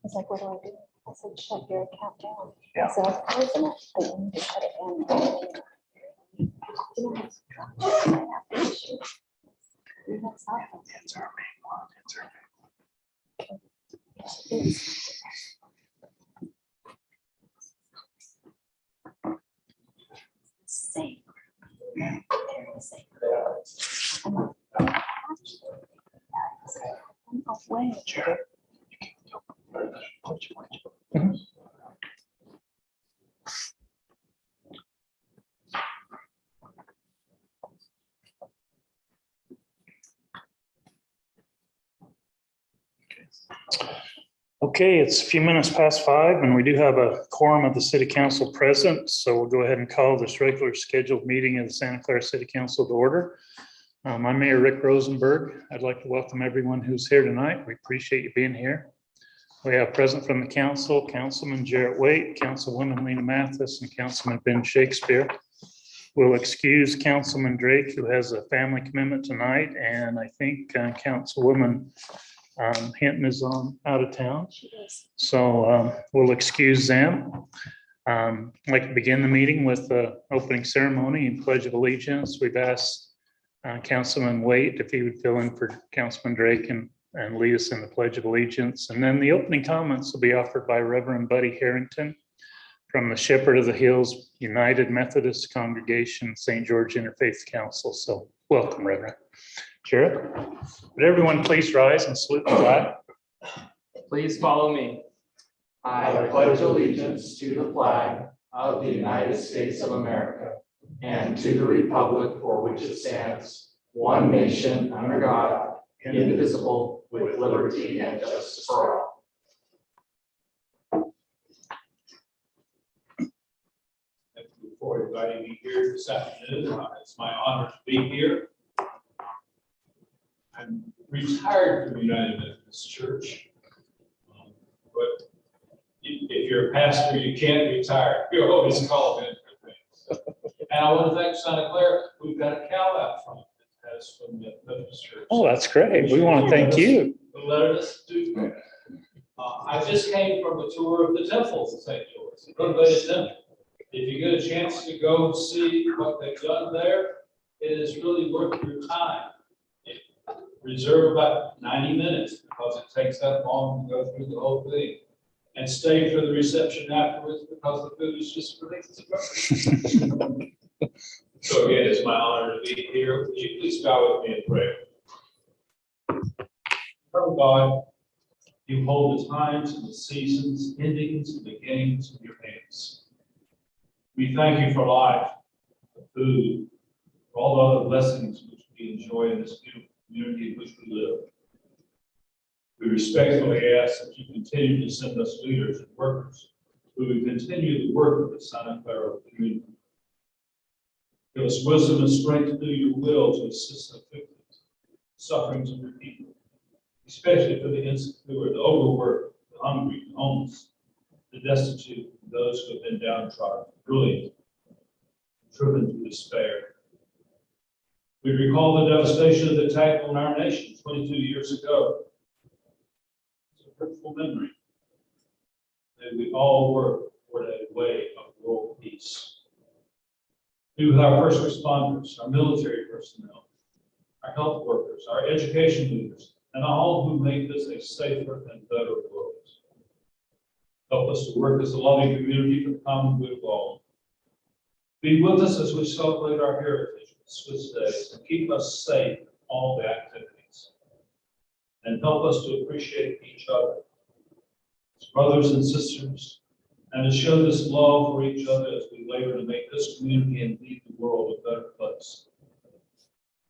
He's like, what do I do? I said, shut your account down. Yeah. I said, I've closed it, but you need to shut it down. You know, it's dropped. You have silence. It's our main one. It's our It's- Safe. Very safe. I'm like, actually, I'm away. Okay, it's a few minutes past 5 and we do have a quorum of the city council present. So we'll go ahead and call this regular scheduled meeting of the Santa Clara City Council to order. I'm Mayor Rick Rosenberg. I'd like to welcome everyone who's here tonight. We appreciate you being here. We have present from the council, Councilman Jarrett Waite, Councilwoman Lena Mathis, and Councilman Ben Shakespeare. We'll excuse Councilman Drake, who has a family commitment tonight, and I think Councilwoman Hinton is out of town. She is. So we'll excuse them. I'd like to begin the meeting with the opening ceremony and pledge of allegiance. We've asked Councilman Waite if he would fill in for Councilman Drake and lead us in the pledge of allegiance. And then the opening comments will be offered by Reverend Buddy Harrington from the Shepherd of the Hills United Methodist Congregation, St. George Interfaith Council. So welcome, Reverend. Jarrett, would everyone please rise and salute the flag? Please follow me. I pledge allegiance to the flag of the United States of America and to the republic for which it stands, one nation under God, indivisible, with liberty and justice for all. Thank you for inviting me here this afternoon. It's my honor to be here. I'm retired from United Methodist Church. But if you're a pastor, you can't retire. You're always called in for things. And I want to thank Santa Clara. We've got a cow out front that has from the Methodist Church. Oh, that's great. We want to thank you. Who let us do that. I just came from a tour of the temples in St. George, the Renovated Temple. If you get a chance to go see what they've done there, it is really worth your time. Reserve about 90 minutes because it takes that long to go through the whole thing. And stay for the reception afterwards because the food is just ridiculous. So again, it's my honor to be here. Would you please bow with me in prayer? Father God, you hold the times and the seasons, endings and beginnings in your hands. We thank you for life, for food, for all the other blessings which we enjoy in this beautiful community in which we live. We respectfully ask that you continue to send us leaders and workers who will continue the work of the Santa Clara community. Give us wisdom and strength to do your will to assist the victims, sufferings of your people, especially for the insecure, the overworked, the hungry, the homeless, the destitute, those who have been downtrodden, brilliant, driven to despair. We recall the devastation of the attack on our nation 22 years ago. It's a hurtful memory. May we all work toward a way of world peace. Be with our first responders, our military personnel, our health workers, our education leaders, and all who make this a safer and better world. Help us to work as a loving community for the common good of all. Be with us as we celebrate our heritage with Swiss days and keep us safe in all the activities. And help us to appreciate each other as brothers and sisters, and to show this love for each other as we labor to make this community and leave the world a better place.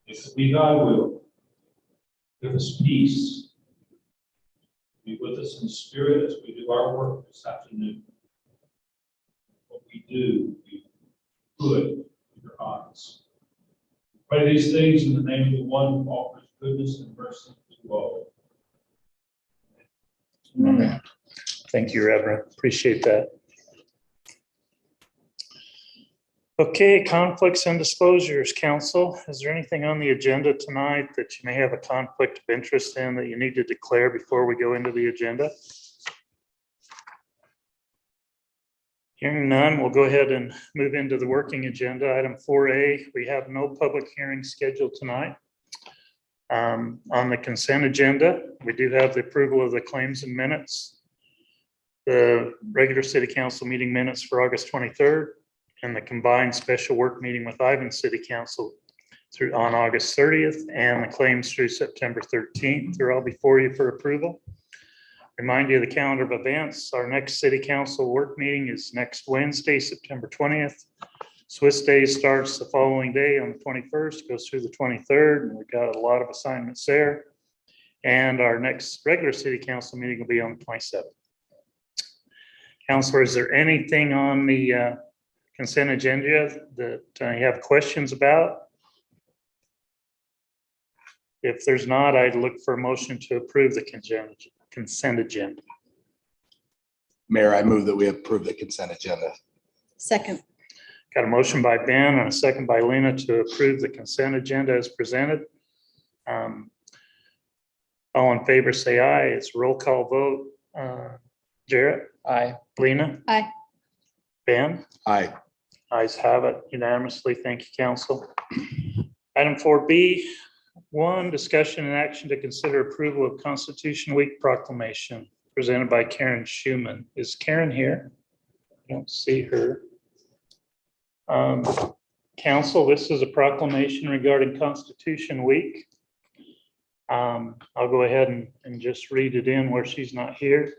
If it be thy will, give us peace. Be with us in spirit as we do our work this afternoon. What we do, we put in your eyes. Pray these things in the name of the one who offers goodness and mercy to all. Amen. Thank you, Reverend. Appreciate that. Okay, conflicts and disclosures, council. Is there anything on the agenda tonight that you may have a conflict of interest in that you need to declare before we go into the agenda? Hearing none, we'll go ahead and move into the working agenda. Item 4A, we have no public hearing scheduled tonight. On the consent agenda, we do have the approval of the claims and minutes, the regular city council meeting minutes for August 23rd, and the combined special work meeting with Ivan City Council on August 30th, and the claims through September 13th. They're all before you for approval. Remind you of the calendar of events. Our next city council work meeting is next Wednesday, September 20th. Swiss Day starts the following day on the 21st, goes through the 23rd, and we've got a lot of assignments there. And our next regular city council meeting will be on the 27th. Counselor, is there anything on the consent agenda that you have questions about? If there's not, I'd look for a motion to approve the consent agenda. Mayor, I move that we approve the consent agenda. Second. Got a motion by Ben and a second by Lena to approve the consent agenda as presented. All in favor, say aye. It's a roll call vote. Jarrett? Aye. Lena? Aye. Ben? Aye. Ayes have it unanimously. Thank you, council. Item 4B, 1, discussion and action to consider approval of Constitution Week proclamation presented by Karen Schuman. Is Karen here? I don't see her. Council, this is a proclamation regarding Constitution Week. I'll go ahead and just read it in where she's not here.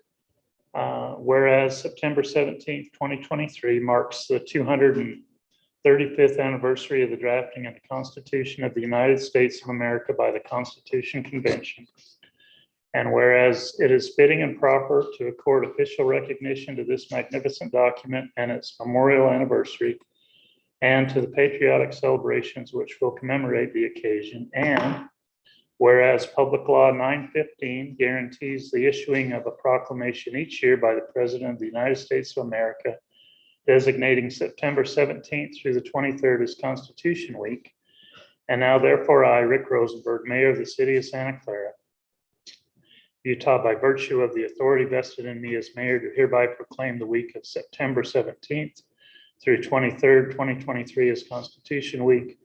Whereas September 17th, 2023 marks the 235th anniversary of the drafting of the Constitution of the United States of America by the Constitution Convention. And whereas it is fitting and proper to accord official recognition to this magnificent document and its memorial anniversary, and to the patriotic celebrations which will commemorate the occasion. And whereas Public Law 915 guarantees the issuing of a proclamation each year by the President of the United States of America, designating September 17th through the 23rd as Constitution Week. And now therefore I, Rick Rosenberg, Mayor of the City of Santa Clara, Utah, by virtue of the authority vested in me as mayor, do hereby proclaim the week of September 17th through 23rd, 2023 as Constitution Week,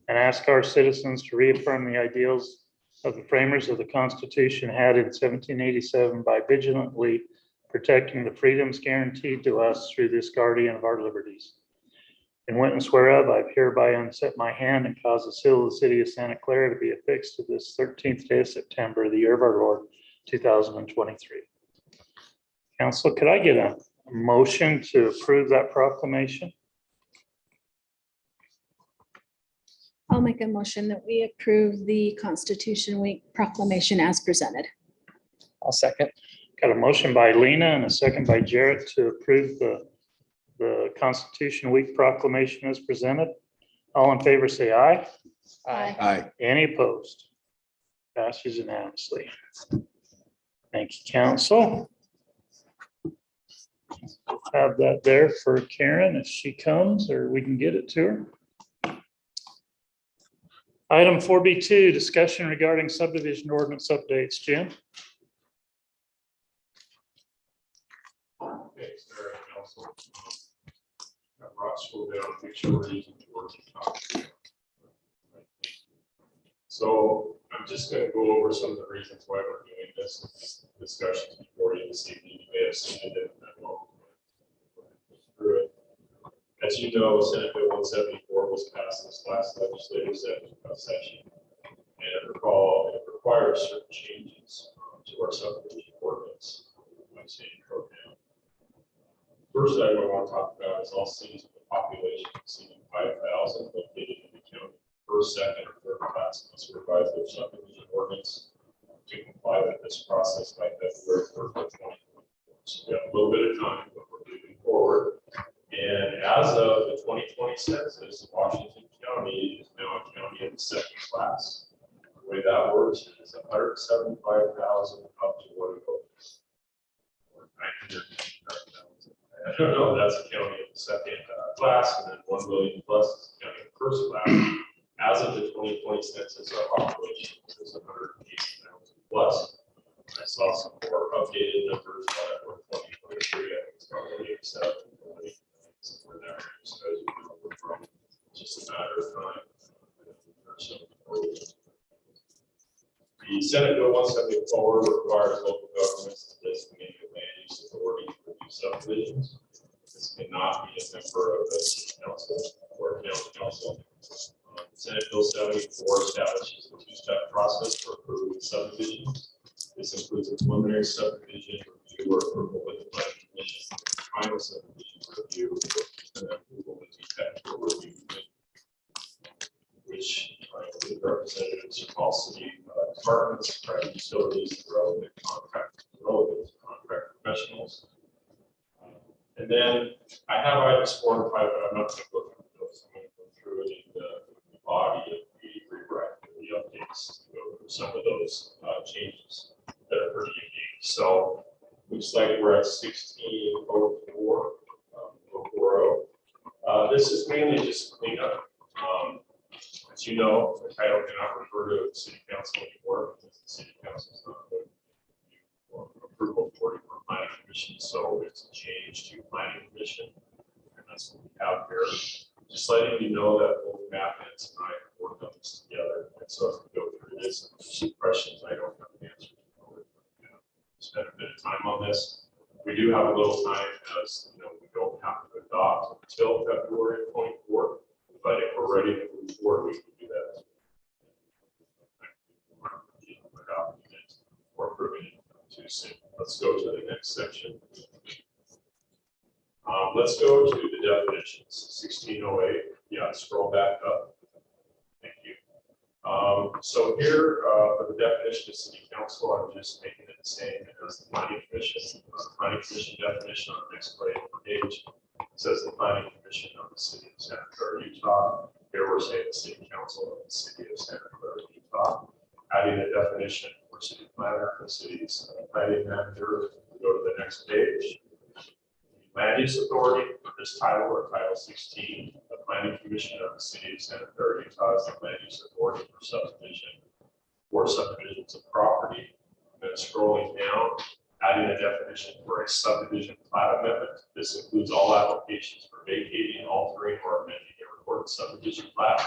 and ask our citizens to reaffirm the ideals of the framers of the Constitution had in 1787 by vigilantly protecting the freedoms guaranteed to us through this guardian of our liberties. In witness whereof, I hereby unset my hand and cause the seal of the city of Santa Clara to be affixed to this 13th day of September, the year of our Lord, 2023. Council, could I get a motion to approve that proclamation? I'll make a motion that we approve the Constitution Week proclamation as presented. I'll second. Got a motion by Lena and a second by Jarrett to approve the Constitution Week proclamation as presented. All in favor, say aye. Aye. Aye. Any opposed? Passes unanimously. Thank you, council. Have that there for Karen if she comes, or we can get it to her. Item 4B2, discussion regarding subdivision ordinance updates. Jim? Thanks, Mayor and Council. I brought school down to make sure we're using the working copy. So I'm just going to go over some of the reasons why we're doing this discussion before you this evening. You may have seen it and I won't go through it. As you know, Senate Bill 174 was passed this last legislative session. And recall, it requires certain changes to our subdivision ordinance by state code now. First item I want to talk about is all cities with a population exceeding 5,000 located in the county. First, second, or third class must revise their subdivision ordinance to comply with this process by February 3rd, 2024. So we have a little bit of time, but we're moving forward. And as of the 2020 census, Washington County is now a county in the second class. The way that works is 175,000 up to what it goes. Or 995,000. I don't know, that's a county in the second class, and then 1 million plus is a county in the first class. As of the 2020 census, our population is 180,000 plus. I saw some more updated numbers for 2023. I think it's probably 87,000. The Senate Bill 174 requires local governments to designate a land use authority for new subdivisions. This cannot be a member of the city council or county council. Senate Bill 74 establishes a two-step process for approving subdivisions. This includes a preliminary subdivision review or approval with the planning commission, final subdivision review, and then approval with the technical review committee, which include representatives from all city departments, private utilities, relevant contract professionals. And then I have items 4 and 5, but I'm not going to go through those. I'm going to go through it in the body of the rewrite, the updates, to go through some of those changes that are pretty unique. So looks like we're at 1604. This is mainly just cleanup. As you know, the title cannot refer to the city council anymore because the city council is not the approval for planning commission. So it's a change to planning commission. And that's what we have here. Just letting you know that both Matt and I have worked on this together. And so as we go through this, and there's some questions I don't have an answer to. Spend a bit of time on this. We do have a little time as you know, we don't have to adopt until February 24th. But if we're ready to move forward, we can do that. Or approving it too soon. Let's go to the next section. Let's go to the definitions. 1608. Yeah, scroll back up. Thank you. So here for the definition of city council, I'm just making it the same as the planning commission. Planning commission definition on the next page. It says the planning commission of the city of Santa Clara, Utah. Here we're saying the city council of the city of Santa Clara, Utah. Adding a definition for city planner, the city's planning manager. We go to the next page. Land use authority for this title or title 16. The planning commission of the city of Santa Clara, Utah is the land use authority for subdivision or subdivisions of property. And then scrolling down, adding a definition for a subdivision plat amendment. This includes all applications for vacating, altering, or amending a recorded subdivision plat.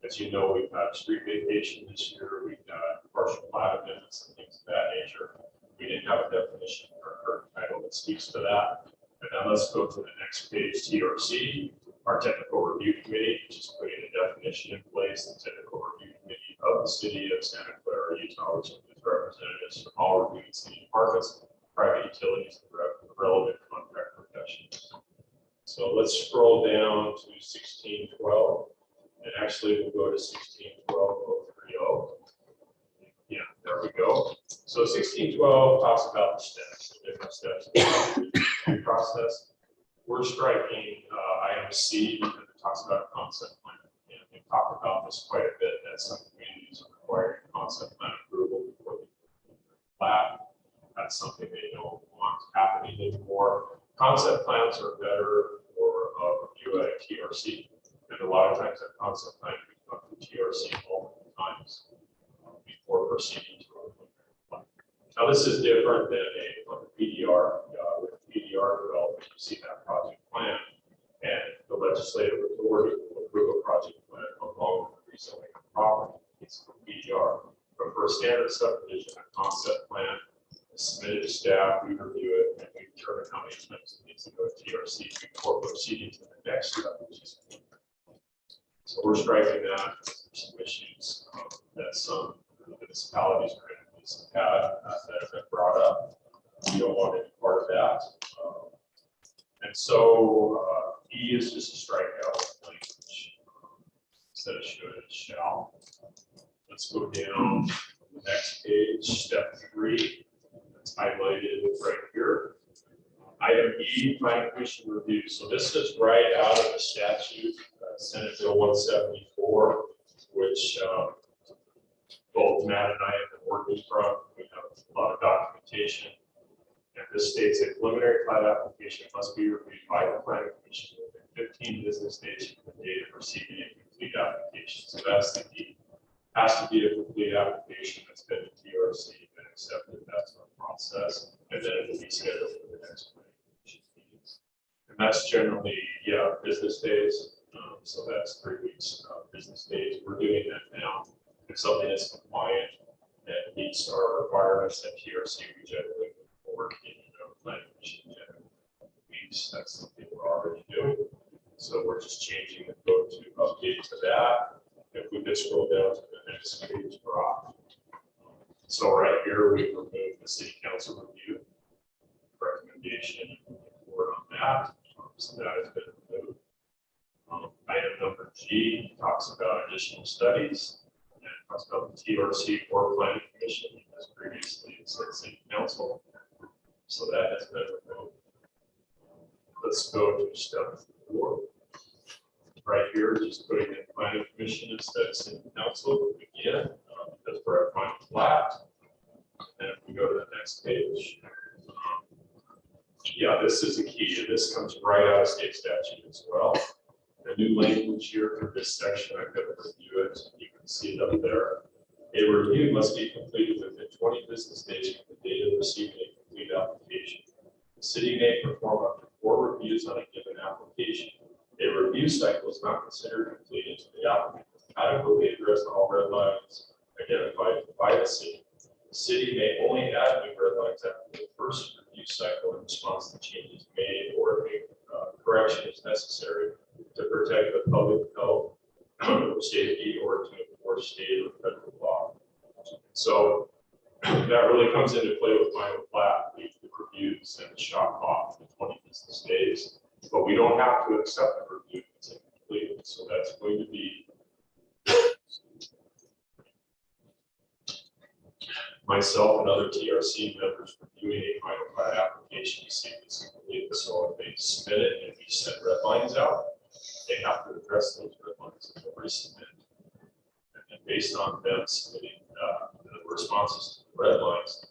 As you know, we've had street vacation this year. We've got partial plat amendments and things of that nature. We didn't have a definition for current title that speaks to that. And then let's go to the next page, TRC, our technical review committee, which is putting a definition in place. The technical review committee of the city of Santa Clara, Utah, which includes representatives from all reviewing city departments, private utilities, and relevant contract professionals. So let's scroll down to 1612. And actually we'll go to 1612.030. Yeah, there we go. So 1612 talks about the steps, the different steps of the process. We're striking item C because it talks about concept plan. And we've talked about this quite a bit, that some communities are requiring concept plan approval before they plat. That's something they don't want happening anymore. Concept plans are better for review at TRC. And a lot of times that concept plan can come to TRC multiple times before proceeding to a plan. Now this is different than a PDR. With PDR development, you see that project plan, and the legislative authority will approve a project plan along with the rezoning of property. It's a PDR. But for a standard subdivision, a concept plan is submitted to staff, we review it, and we determine how many times it needs to go to TRC before proceeding to the next step, which is so we're striking that. There's some issues that some municipalities or entities have had that have been brought up. We don't want any part of that. And so E is just a strikeout language instead of should, it's shall. Let's go down to the next page, step 3. That's highlighted right here. Item E, planning commission review. So this is right out of the statute, Senate Bill 174, which both Matt and I have been working from. We have a lot of documentation. And this states a preliminary plat application must be reviewed by the planning commission within 15 business days from the date of receiving a complete application. So that's the key. Has to be a complete application that's been to TRC, been accepted. That's our process. And then it will be scheduled for the next planning commission meetings. And that's generally, yeah, business days. So that's 3 weeks business days. We're doing that now. If something is compliant, and meets our requirements at TRC, we generally move forward in planning commission. That's something we're already doing. So we're just changing the code to update to that. If we could scroll down to the next page, Brock. So right here, we removed the city council review recommendation report on that. So that has been removed. Item number G talks about additional studies and talks about the TRC or planning commission as previously it said city council. So that has been removed. Let's go to step 4. Right here, just putting in planning commission instead of city council again, because we're at final plat. And if we go to the next page. Yeah, this is a key. This comes right out of state statute as well. The new language here for this section, I've got to review it. You can see it up there. A review must be completed within 20 business days from the date of receiving a complete application. The city may perform up to 4 reviews on a given application. A review cycle is not considered complete until the applicant has adequately addressed all red lines identified by the city. The city may only add new red lines after the first review cycle in response to changes made or if a correction is necessary to protect the public health or safety or to enforce state or federal law. So that really comes into play with final plat, the reviews and the shock off in 20 business days. But we don't have to accept the review that's incomplete. So that's going to be myself and other TRC members reviewing a final plat application to see if it's complete. So if they submit it and we send red lines out, they have to address those red lines and resubmit. And then based on them submitting the responses to the red lines,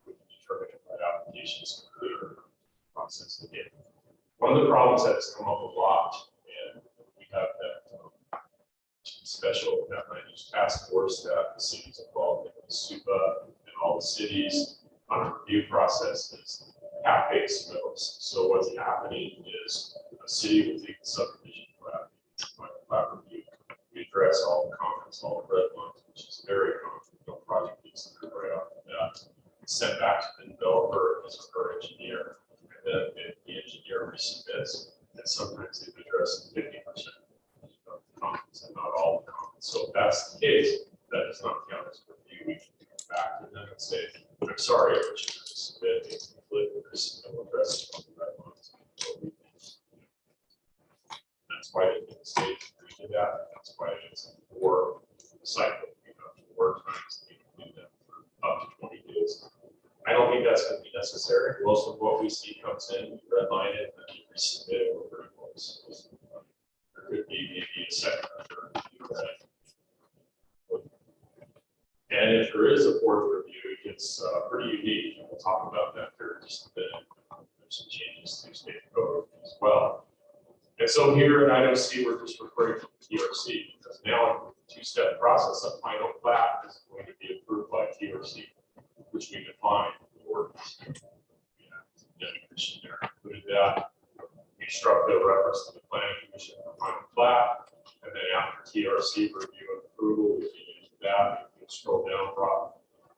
we can determine if that application is complete or process again. One of the problems that has come up a lot, and we have that special land use task force that the city's involved in, SUPA, and all the cities on a review process is half-baked submittals. So what's happening is a city will take the subdivision plat review. We address all the comments, all the red lines, which is very common. No project needs to be right off the bat. Sent back to the developer as her engineer. Then the engineer resubmits, and sometimes they've addressed 50% of the comments and not all the comments. So if that's the case, that does not count as review. We can come back to them and say, I'm sorry, but you have to submit a complete resubmittal address on the red lines. That's why it didn't say we did that. That's why it's a 4 cycle. You know, 4 times you can do that for up to 20 days. I don't think that's going to be necessary. Most of what we see comes in, we redline it, and then we resubmit it over it. There could be maybe a second or third review. And if there is a 4th review, it gets pretty unique. And we'll talk about that here in just a minute. There's some changes to state code as well. And so here in item C, we're just referring to the TRC because now the 2-step process of final plat is going to be approved by TRC, which we define the ordinance. Yeah, commission there included that. We struck the reference to the planning commission for final plat, and then after TRC review and approval, we can use that. You can scroll down, Rob.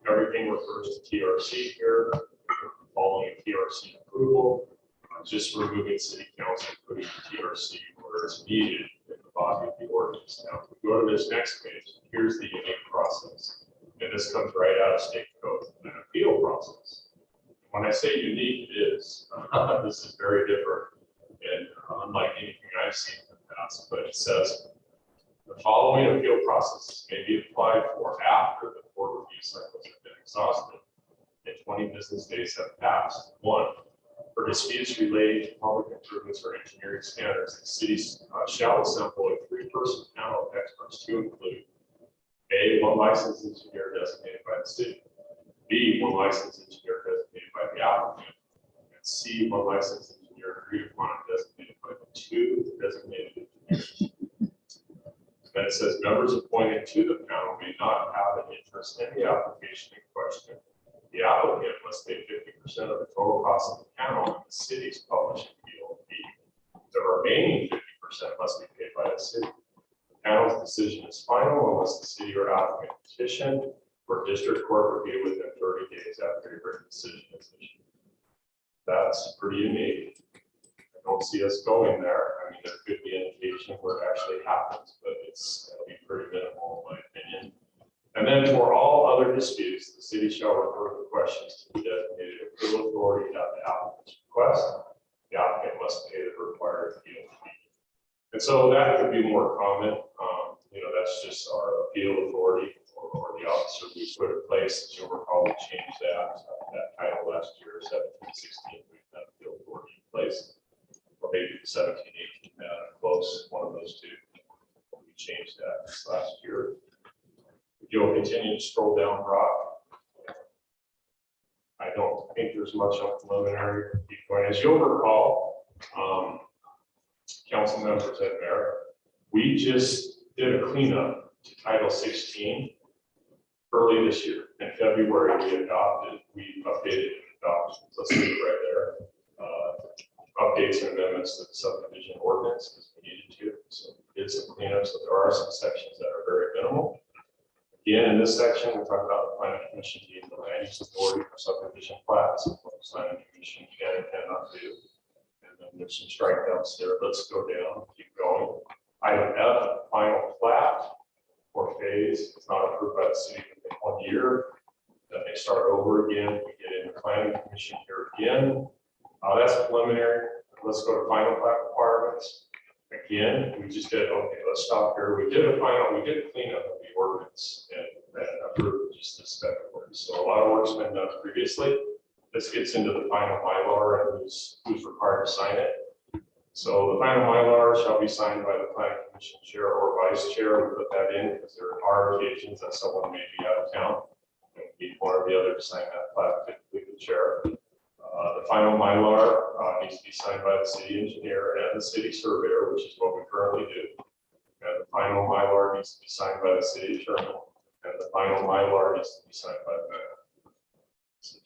Everything refers to TRC here. Following TRC approval, just removing city council, putting TRC where it's needed in the body of the ordinance. Now, if we go to this next page, here's the unique process. And this comes right out of state code, an appeal process. When I say unique, it is. This is very different and unlike anything I've seen in the past, but it says the following appeal processes may be applied for after the 4 review cycles have been exhausted and 20 business days have passed. 1, for disputes relating to public improvements or engineering standards, the cities shall assemble a 3-person panel of experts to include A, 1 licensed engineer designated by the city, B, 1 licensed engineer designated by the applicant, and C, 1 licensed engineer agreed upon and designated by the 2 designated engineers. Then it says members appointed to the panel may not have an interest in the application in question. The applicant must pay 50% of the total cost of the panel and the city's publishing fee. The remaining 50% must be paid by the city. The panel's decision is final unless the city or applicant petition for additional district court review within 30 days after a written decision is issued. That's pretty unique. I don't see us going there. I mean, there could be an occasion where it actually happens, but it'll be pretty minimal in my opinion. And then for all other disputes, the city shall refer the questions to the designated approval authority at the applicant's request. The applicant must pay the required appeal fee. And so that could be more common. That's just our appeal authority or the officer we put in place. As you'll recall, we changed that title last year, 17-16, we've had appeal authority in place. Or maybe 17-18, close, one of those two. We changed that this last year. If you'll continue to scroll down, Brock, I don't think there's much on preliminary. Keep going. As you'll recall, council members and mayor, we just did a cleanup to Title 16 early this year. In February, we updated and adopted. Let's leave it right there. Updates and amendments to the subdivision ordinance because we needed to. So we did some cleanup. So there are some sections that are very minimal. Again, in this section, we're talking about the planning commission being the land use authority for subdivision plats. What the planning commission can and cannot do. And then there's some strikeouts there. Let's go down, keep going. Item F, final plat or phase. It's not approved by the city within 1 year. Then they start over again. We get in the planning commission here again. That's preliminary. Let's go to final plat requirements. Again, we just did, okay, let's stop here. We did a cleanup of the ordinance and approved just this February. So a lot of work's been done previously. This gets into the final Mylar and who's required to sign it. So the final Mylar shall be signed by the planning commission chair or vice chair. We put that in because there are occasions that someone may be out of town. And we need one or the other to sign that plat, typically the chair. The final Mylar needs to be signed by the city engineer and the city surveyor, which is what we currently do. And the final Mylar needs to be signed by the city attorney. And the final Mylar needs to be signed by the mayor. So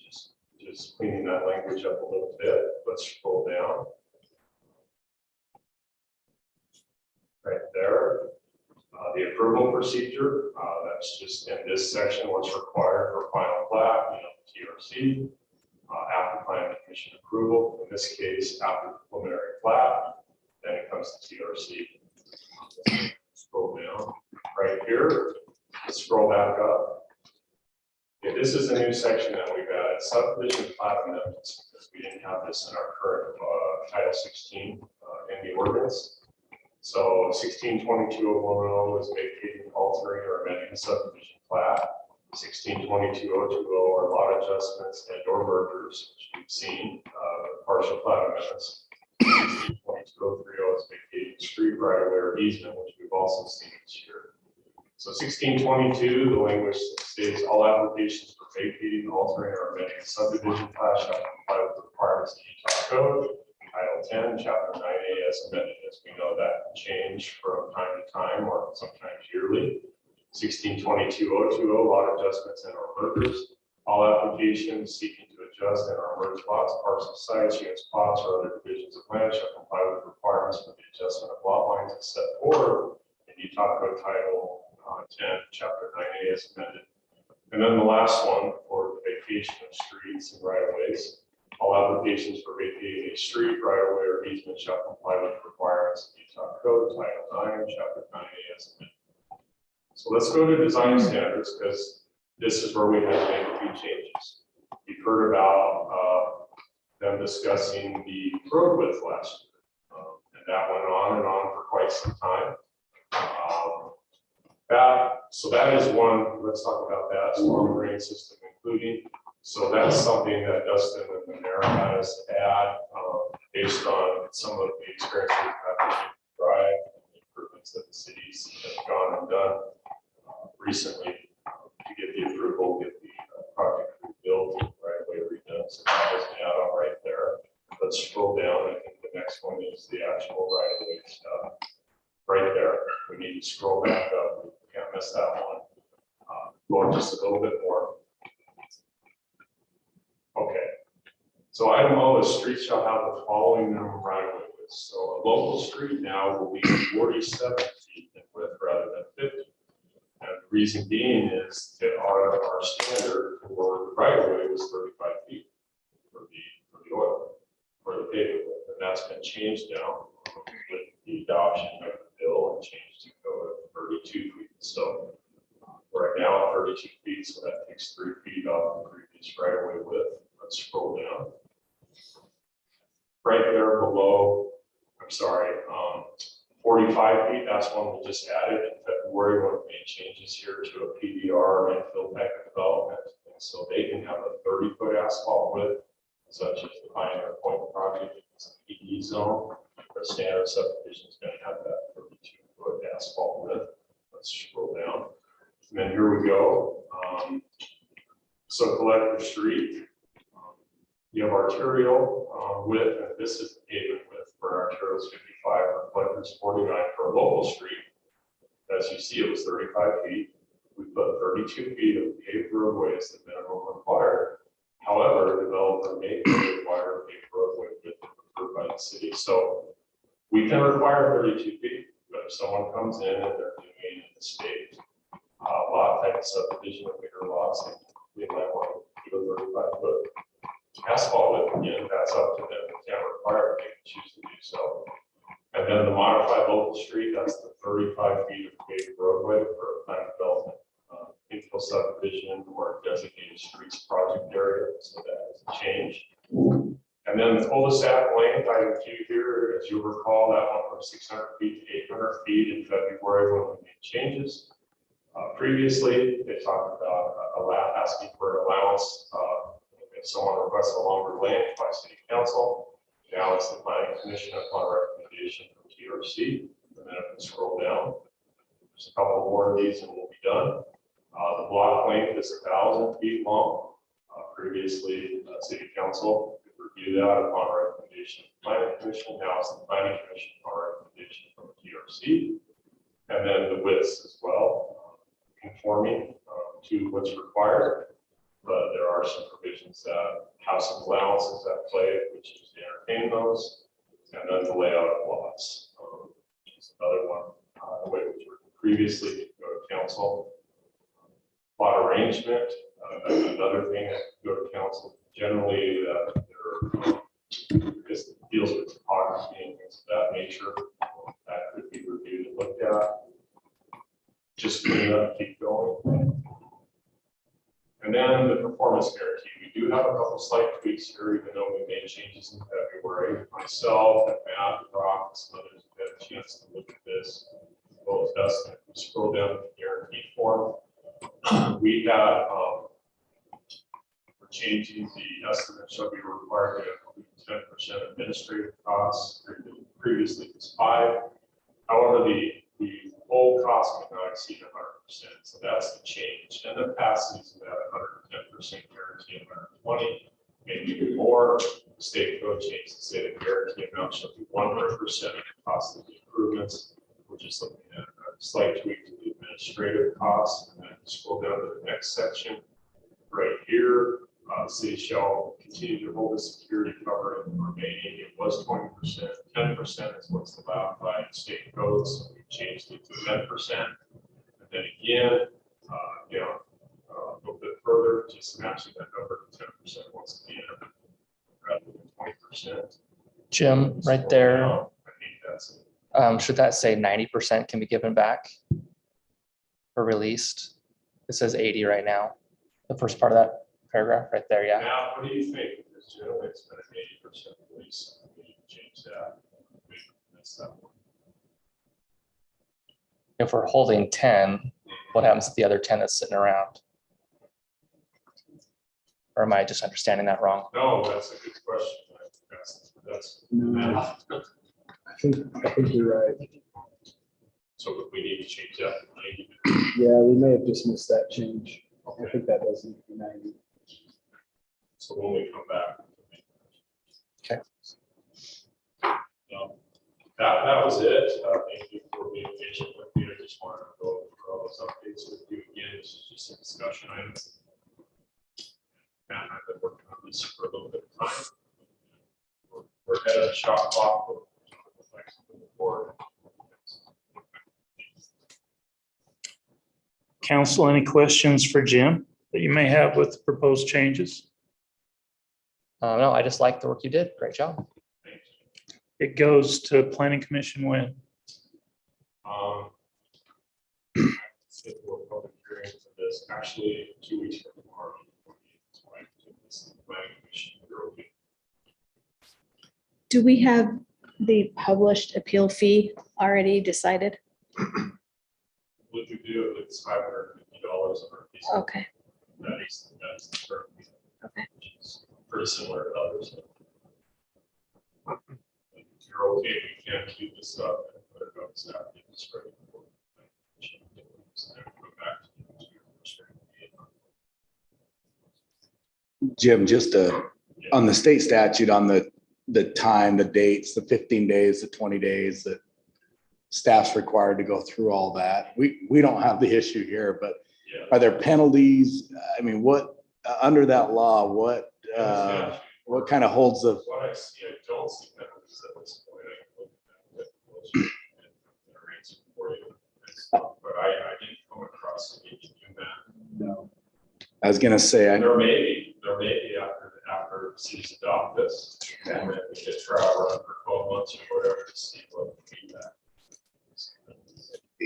just cleaning that language up a little bit. Let's scroll down. Right there. The approval procedure, that's just in this section, what's required for final plat, TRC. After planning commission approval, in this case, after preliminary plat, then it comes to TRC. Scroll down right here. Let's scroll back up. Okay, this is a new section that we've added, subdivision plat amendments, because we didn't have this in our current Title 16 in the ordinance. So 1622.010 is vacating, altering, or amending the subdivision plat. 1622.020 are lot adjustments and or mergers, which we've seen, partial plat amendments. 1622.030 is vacating street right of way or easement, which we've also seen this year. So 1622, the language states all applications for vacating, altering, or amending a subdivision plat shall comply with the requirements of the Utah Code. Title 10, Chapter 9A as amended. As we know, that can change from time to time or sometimes yearly. 1622.020, lot adjustments and or mergers. All applications seeking to adjust and or merge lots, parcel sites, units, plots, or other divisions of land shall comply with requirements for the adjustment of lot lines as set forth in Utah Code Title 10, Chapter 9A as amended. And then the last one for the vacation of streets and right of ways. All applications for vacating a street, right of way, or easement shall comply with the requirements of Utah Code Title 9, Chapter 9A as amended. So let's go to design standards because this is where we have to make a few changes. You've heard about them discussing the road width last year, and that went on for quite some time. So that is one. Let's talk about that storm drain system including. So that's something that Dustin and the mayor had us add based on some of the experience we've had with Drive and the improvements that the cities have gone and done recently to get the approval, get the project rebuilt, right away redone. So that was an add-on right there. Let's scroll down. I think the next one is the actual right away stuff. Right there. We need to scroll back up. We can't miss that one. Go just a little bit more. Okay. So item O is streets shall have the following minimum right of way width. So a local street now will be 47 feet in width rather than 50. And reason being is that our standard for the right of way was 35 feet for the oil, for the pavement width, and that's been changed now with the adoption of the bill and changed to go to 32 feet. So we're now at 32 feet, so that takes 3 feet off the previous right of way width. Let's scroll down. Right there below, 45 feet, that's one we just added in February when we made changes here to a PDR and fill type of development. And so they can have a 30-foot asphalt width, such as the Pioneer Point project, it's an ED zone. The standard subdivision is going to have that 32-foot asphalt width. Let's scroll down. And then here we go. So Collector Street, you have arterial width, and this is the pavement width for arterial is 55, for Collector's 49 for a local street. As you see, it was 35 feet. We put 32 feet of paved roadway as the minimum required. However, the developer may require a paved roadway width approved by the city. So we can require 32 feet, but if someone comes in and they're doing the state lot type of subdivision of bigger lots, they might want to do a 35-foot asphalt width. Again, that's up to them. They can't require it, they can choose to do so. And then the modified local street, that's the 35 feet of paved roadway for a planned development, infill subdivision or designated streets project area. So that is a change. And then the cul-de-sac length, item 2 here, as you recall, that went from 600 feet to 800 feet in February when we made changes. Previously, they talked about asking for an allowance if someone requests a longer length by city council. Now it's the planning commission upon recommendation from TRC. And then if we scroll down, there's a couple more of these and we'll be done. The block length is 1,000 feet long. Previously, city council could review that upon recommendation of the planning commission. Now it's the planning commission upon recommendation from the TRC. And then the widths as well, conforming to what's required. But there are some provisions that have some allowances at play, which is to entertain those, and then the layout of lots. Is another one, the way it was written previously to go to council. Lot arrangement, that's another thing that could go to council. Generally, because it deals with topography and things of that nature, that could be reviewed and looked at. Just clean up, keep going. And then the performance guarantee. We do have a couple slight tweaks here, even though we made changes in February. Myself and Matt, Rock, and some others have had a chance to look at this. Well, as Dustin, if we scroll down to the guarantee form, we had we're changing the estimate shall be required to include 10% administrative costs. Previously it was 5%. However, the whole cost cannot exceed 100%. So that's the change. And the past is at 110% guarantee of 120, maybe more. The state code changes to say the guarantee amount shall be 100% of the cost of the improvements. We're just looking at a slight tweak to the administrative costs. And then scroll down to the next section. Right here, the city shall continue to hold the security cover in the remaining. It was 20%. 10% is what's allowed by state codes. So we changed it to 10%. And then again, a little bit further, just matching that number to 10% once again, rather than 20%. Jim, right there, I think that's it. should that say 90% can be given back or released? It says 80 right now. The first part of that paragraph right there, yeah. Now, what do you think? Because generally it's been an 80% release. We need to change that. That's that one. If we're holding 10, what happens to the other 10 that's sitting around? Or am I just understanding that wrong? No, that's a good question. That's No, I think you're right. so we need to change that to 90. Yeah, we may have just missed that change. I think that does need to be 90. So when we come back. Okay. That was it. Thank you for being patient with me. I just wanted to go over all those updates with you again. This is just a discussion item. Matt and I've been working on this for a little bit of time. We're ahead of the shot clock. But we'll forward. Council, any questions for Jim that you may have with the proposed changes? No, I just like the work you did. Great job. It goes to planning commission when? Schedule a public hearing for this, actually 2 weeks from tomorrow. Do we have the published appeal fee already decided? What we do, it's $550 per piece. Okay, That's the current fee. Okay. Which is pretty similar to others. If you're okay, we can keep this up and put it on staff. Get this ready for- Go back to your first reading. Jim, just on the state statute, on the time, the dates, the 15 days, the 20 days, that staff's required to go through all that. We don't have the issue here, but Yeah. are there penalties? I mean, what, under that law, what kind of holds the, What I see, I don't see penalties at this point. I can look at that and answer for you. But I didn't come across any doing that. no. I was gonna say, There may be after cities adopt this, and then we get trial run for 12 months or whatever to see what the feedback.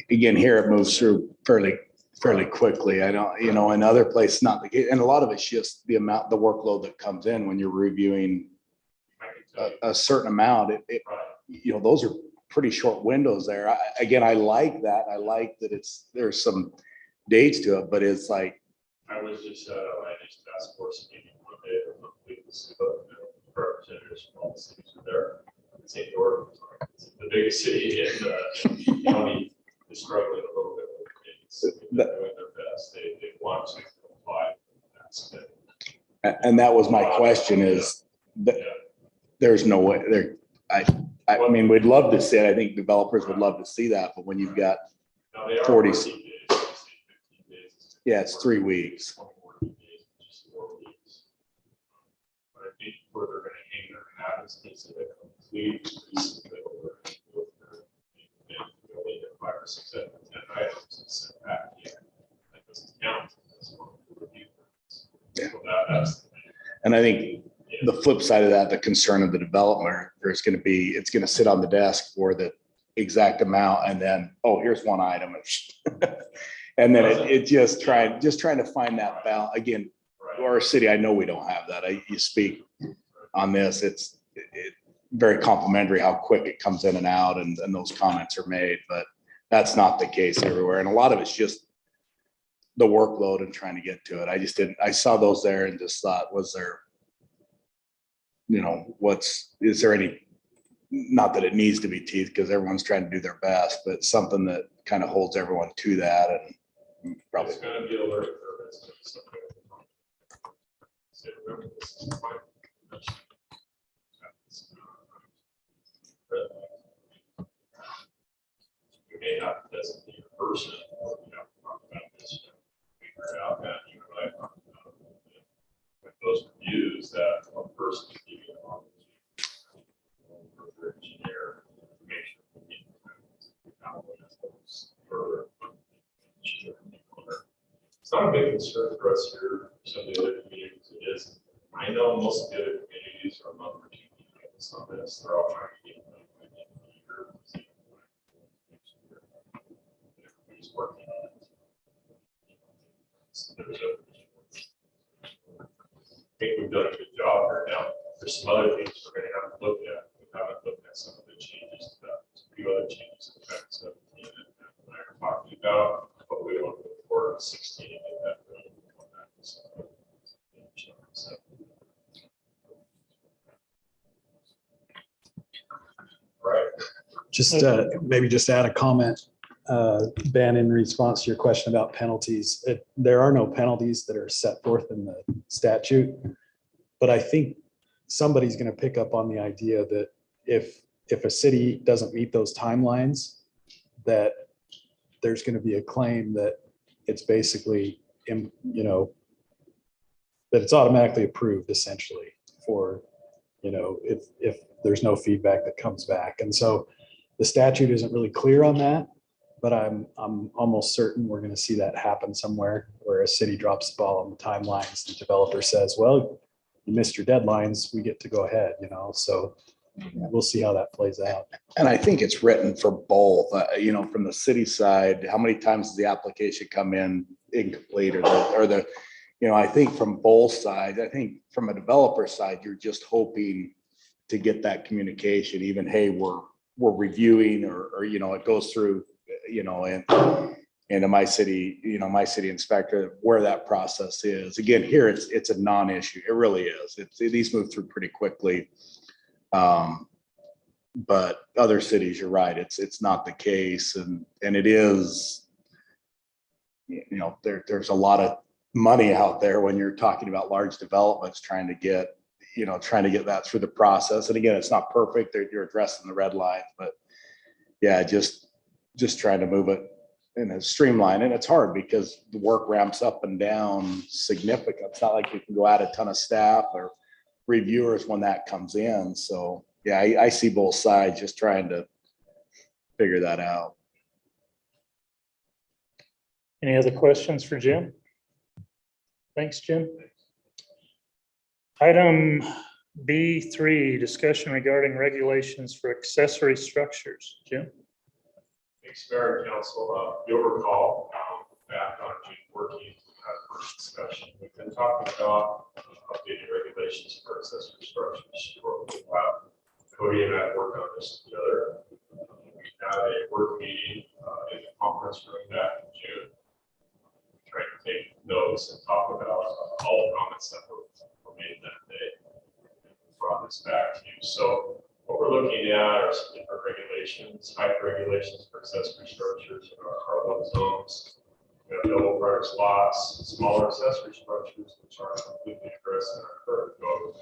again, here it moves through fairly quickly. I don't, in other places, not the case. And a lot of it's just the amount, the workload that comes in when you're reviewing I can tell you, a certain amount. right, Those are pretty short windows there. I like that. I like that there's some dates to it, but it's like, I was just at a land use task force meeting one day, and the representatives from all the cities were there. St. George, it's the biggest city in the county, is struggling a little bit with it. They're doing their best. They want to comply. That's it. and that was my question is that Yeah. there's no way there. I mean, we'd love to see it. I think developers would love to see that, but when you've got, Now, they are 40. 14 days, they say 15 days. yeah, it's 3 weeks. 14 days, which is 4 weeks. But I think where they're gonna hang their hat is a complete piece of it over. And you only get 5 or 6 out of 10 items and sent back. Yeah, that doesn't count. That's one of the review. Yeah. So that's the thing. And I think the flip side of that, the concern of the developer, it's going to sit on the desk for the exact amount and then, oh, here's one item. And then it just trying to find that balance. Again, Right. our city, I know we don't have that. You speak on this, it's very complimentary how quick it comes in and out and those comments are made, but that's not the case everywhere. And a lot of it's just the workload and trying to get to it. I saw those there and just thought, was there, is there any, not that it needs to be teeth because everyone's trying to do their best, but something that kind of holds everyone to that and probably. It's gonna be a learning curve. It's gonna be something. Say, remember, this is my- You may have to designate a person, or you have to talk about this, figure it out that you and I talked about. With those reviews, that one person can give you an opportunity. For engineer, information. Further. It's not a big concern for us here, some of the other communities it is. I know most of the other communities are not for 2 years on this, they're all trying to get. Everybody's working on it. I think we've done a good job here now. There's some other things we're gonna have to look at. We haven't looked at some of the changes to that. There's a few other changes in fact, 17 and I are talking about, but we don't look for 16 and that. Right. Just maybe just add a comment, Ben, in response to your question about penalties. There are no penalties that are set forth in the statute. But I think somebody's going to pick up on the idea that if a city doesn't meet those timelines, that there's going to be a claim that it's basically, that it's automatically approved essentially for, if there's no feedback that comes back. And so the statute isn't really clear on that, but I'm almost certain we're gonna see that happen somewhere where a city drops the ball on the timelines. The developer says, well, you missed your deadlines, we get to go ahead, so we'll see how that plays out. And I think it's written for both, from the city side, how many times does the application come in incomplete I think from both sides, I think from a developer side, you're just hoping to get that communication, even, hey, we're reviewing or, it goes through, and to my city inspector, where that process is. Again, here, it's a non-issue. It really is. These move through pretty quickly. But other cities, you're right, it's not the case. And it is, there's a lot of money out there when you're talking about large developments, trying to get that through the process. And again, it's not perfect. You're addressing the red line, but yeah, just trying to move it in a streamline. And it's hard because the work ramps up and down significant. It's not like you can go add a ton of staff or reviewers when that comes in. So yeah, I see both sides just trying to figure that out. Any other questions for Jim? Thanks, Jim. Item B3, discussion regarding regulations for accessory structures. Jim? Thanks, Mayor and Council. You'll recall back on June 14th, we had a first discussion. We've been talking about updated regulations for accessory structures. Cody and I worked on this together. We had a work meeting in the conference room back in June. Trying to take notes and talk about all the comments that were made that day. Brought this back to you. So what we're looking at are some different regulations, height regulations for accessory structures in our R1 zones. We have double frontage lots, smaller accessory structures, which are completely addressed in our current code.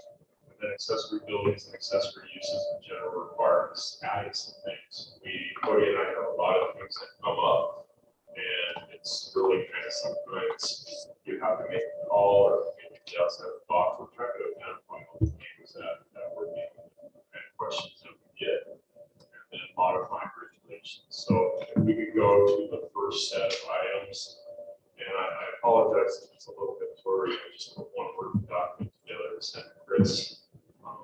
And then accessory buildings and accessory uses in general requirements, adding some things. Cody and I have a lot of things that come up, and it's really kind of sometimes you have to make a call or maybe just have a thought. We're trying to identify all the things that we're making and questions that we get, and then modify regulations. So if we could go to the first set of items, and I apologize if it's a little bit blurry. I just put one word document together and sent to Chris.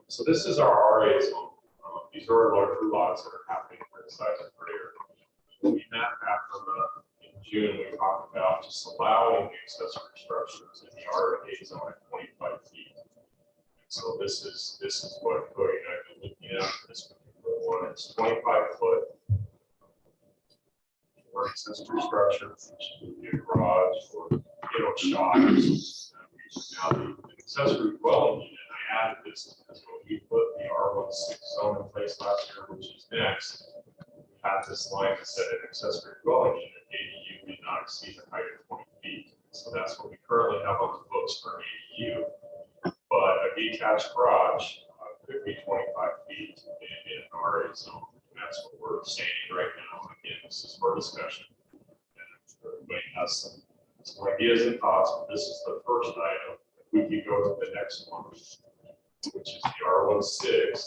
So this is our RA zone. These are larger lots that are happening for the size of greater. We met after in June, we talked about just allowing the accessory structures in the RA zone at 25 feet. So this is what Cody and I have been looking at for this particular one. It's 25 foot for accessory structure, which would be a garage or shop. Now the accessory dwelling unit, I added this because when we put the R16 zone in place last year, which is next, we had this line that said an accessory dwelling unit ADU may not exceed a height of 20 feet. So that's what we currently have on the books for ADU. But a detached garage could be 25 feet in an RA zone. And that's what we're saying right now. Again, this is for discussion. And everybody has some ideas and thoughts, but this is the first item. We can go to the next one, which is the R16.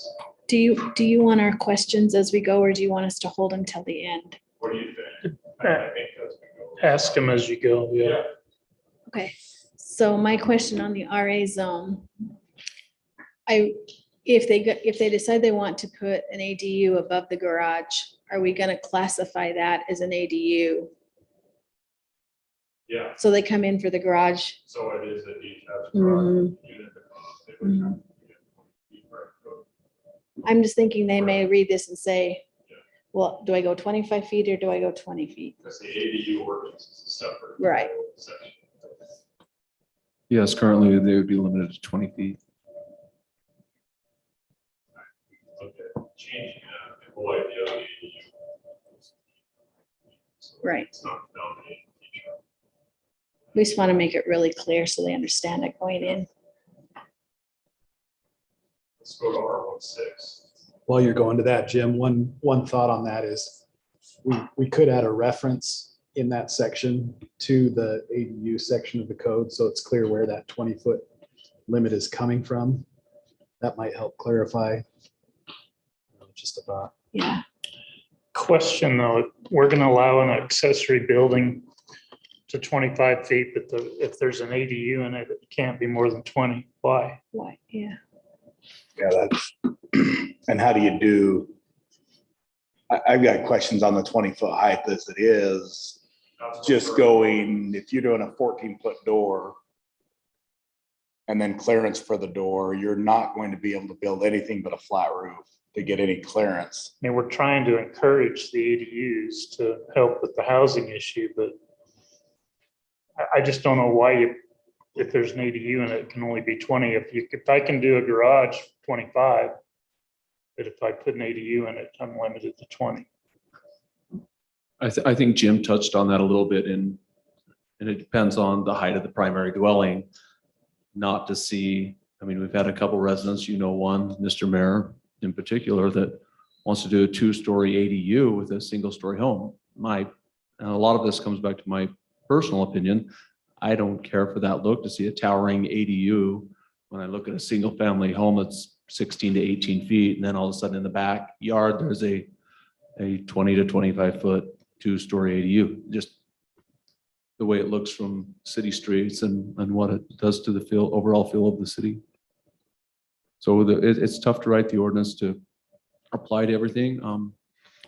Do you want our questions as we go, or do you want us to hold them till the end? What do you think? I think as we go. Ask them as you go. Yeah. Okay, so my question on the RA zone. If they decide they want to put an ADU above the garage, are we gonna classify that as an ADU? Yeah, So they come in for the garage? so it is a detached garage unit. They would have to get 20 feet, right? I'm just thinking they may read this and say, Yeah. well, do I go 25 feet or do I go 20 feet? Because the ADU ordinance is a separate. Right. section. Yes, currently they would be limited to 20 feet. Look at changing that, the whole idea of the ADU. So Right. It's not dominating the feature. We just want to make it really clear so they understand it going in. Let's go to R16. While you're going to that, Jim, one thought on that is we could add a reference in that section to the ADU section of the code, so it's clear where that 20-foot limit is coming from. That might help clarify. Just a thought. Yeah. Question though, we're gonna allow an accessory building to 25 feet, but if there's an ADU in it, it can't be more than 20. Why? Why, yeah. Yeah, that's, and how do you do? I've got questions on the 20-foot height as it is, just going, if you're doing a 14-foot door and then clearance for the door, you're not going to be able to build anything but a flat roof to get any clearance. I mean, we're trying to encourage the ADUs to help with the housing issue, but I just don't know why you, if there's an ADU and it can only be 20, if I can do a garage 25, but if I put an ADU in it, I'm limited to 20. I think Jim touched on that a little bit, and it depends on the height of the primary dwelling. Not to see, I mean, we've had a couple residents, one, Mr. Mayor in particular, that wants to do a 2-story ADU with a single-story home. And a lot of this comes back to my personal opinion. I don't care for that look, to see a towering ADU when I look at a single-family home that's 16 to 18 feet, and then all of a sudden in the backyard, there's a 20 to 25-foot 2-story ADU. Just the way it looks from city streets and what it does to the overall feel of the city. So it's tough to write the ordinance to apply to everything.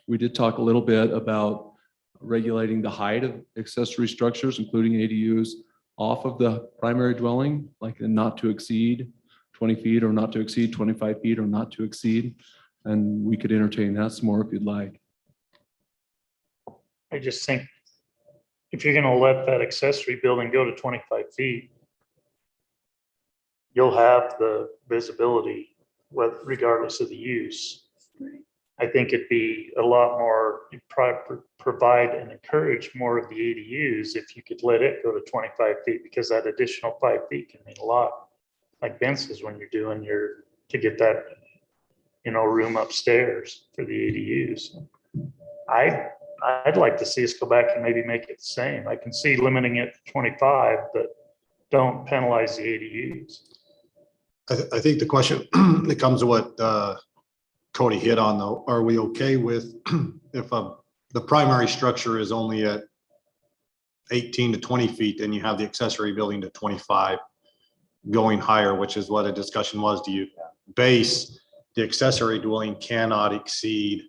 We did talk a little bit about regulating the height of accessory structures, including ADUs, off of the primary dwelling, like not to exceed 20 feet or not to exceed 25 feet or not to exceed. And we could entertain that some more if you'd like. I just think if you're gonna let that accessory building go to 25 feet, you'll have the visibility regardless of the use. I think it'd be a lot more, provide and encourage more of the ADUs if you could let it go to 25 feet, because that additional 5 feet can mean a lot. Like Ben says, when you're doing to get that, room upstairs for the ADUs. I'd like to see us go back and maybe make it the same. I can see limiting it to 25, but don't penalize the ADUs. I think the question that comes to what Cody hit on though, are we okay with if the primary structure is only at 18 to 20 feet, then you have the accessory building to 25 going higher, which is what a discussion was. Do you base the accessory dwelling cannot exceed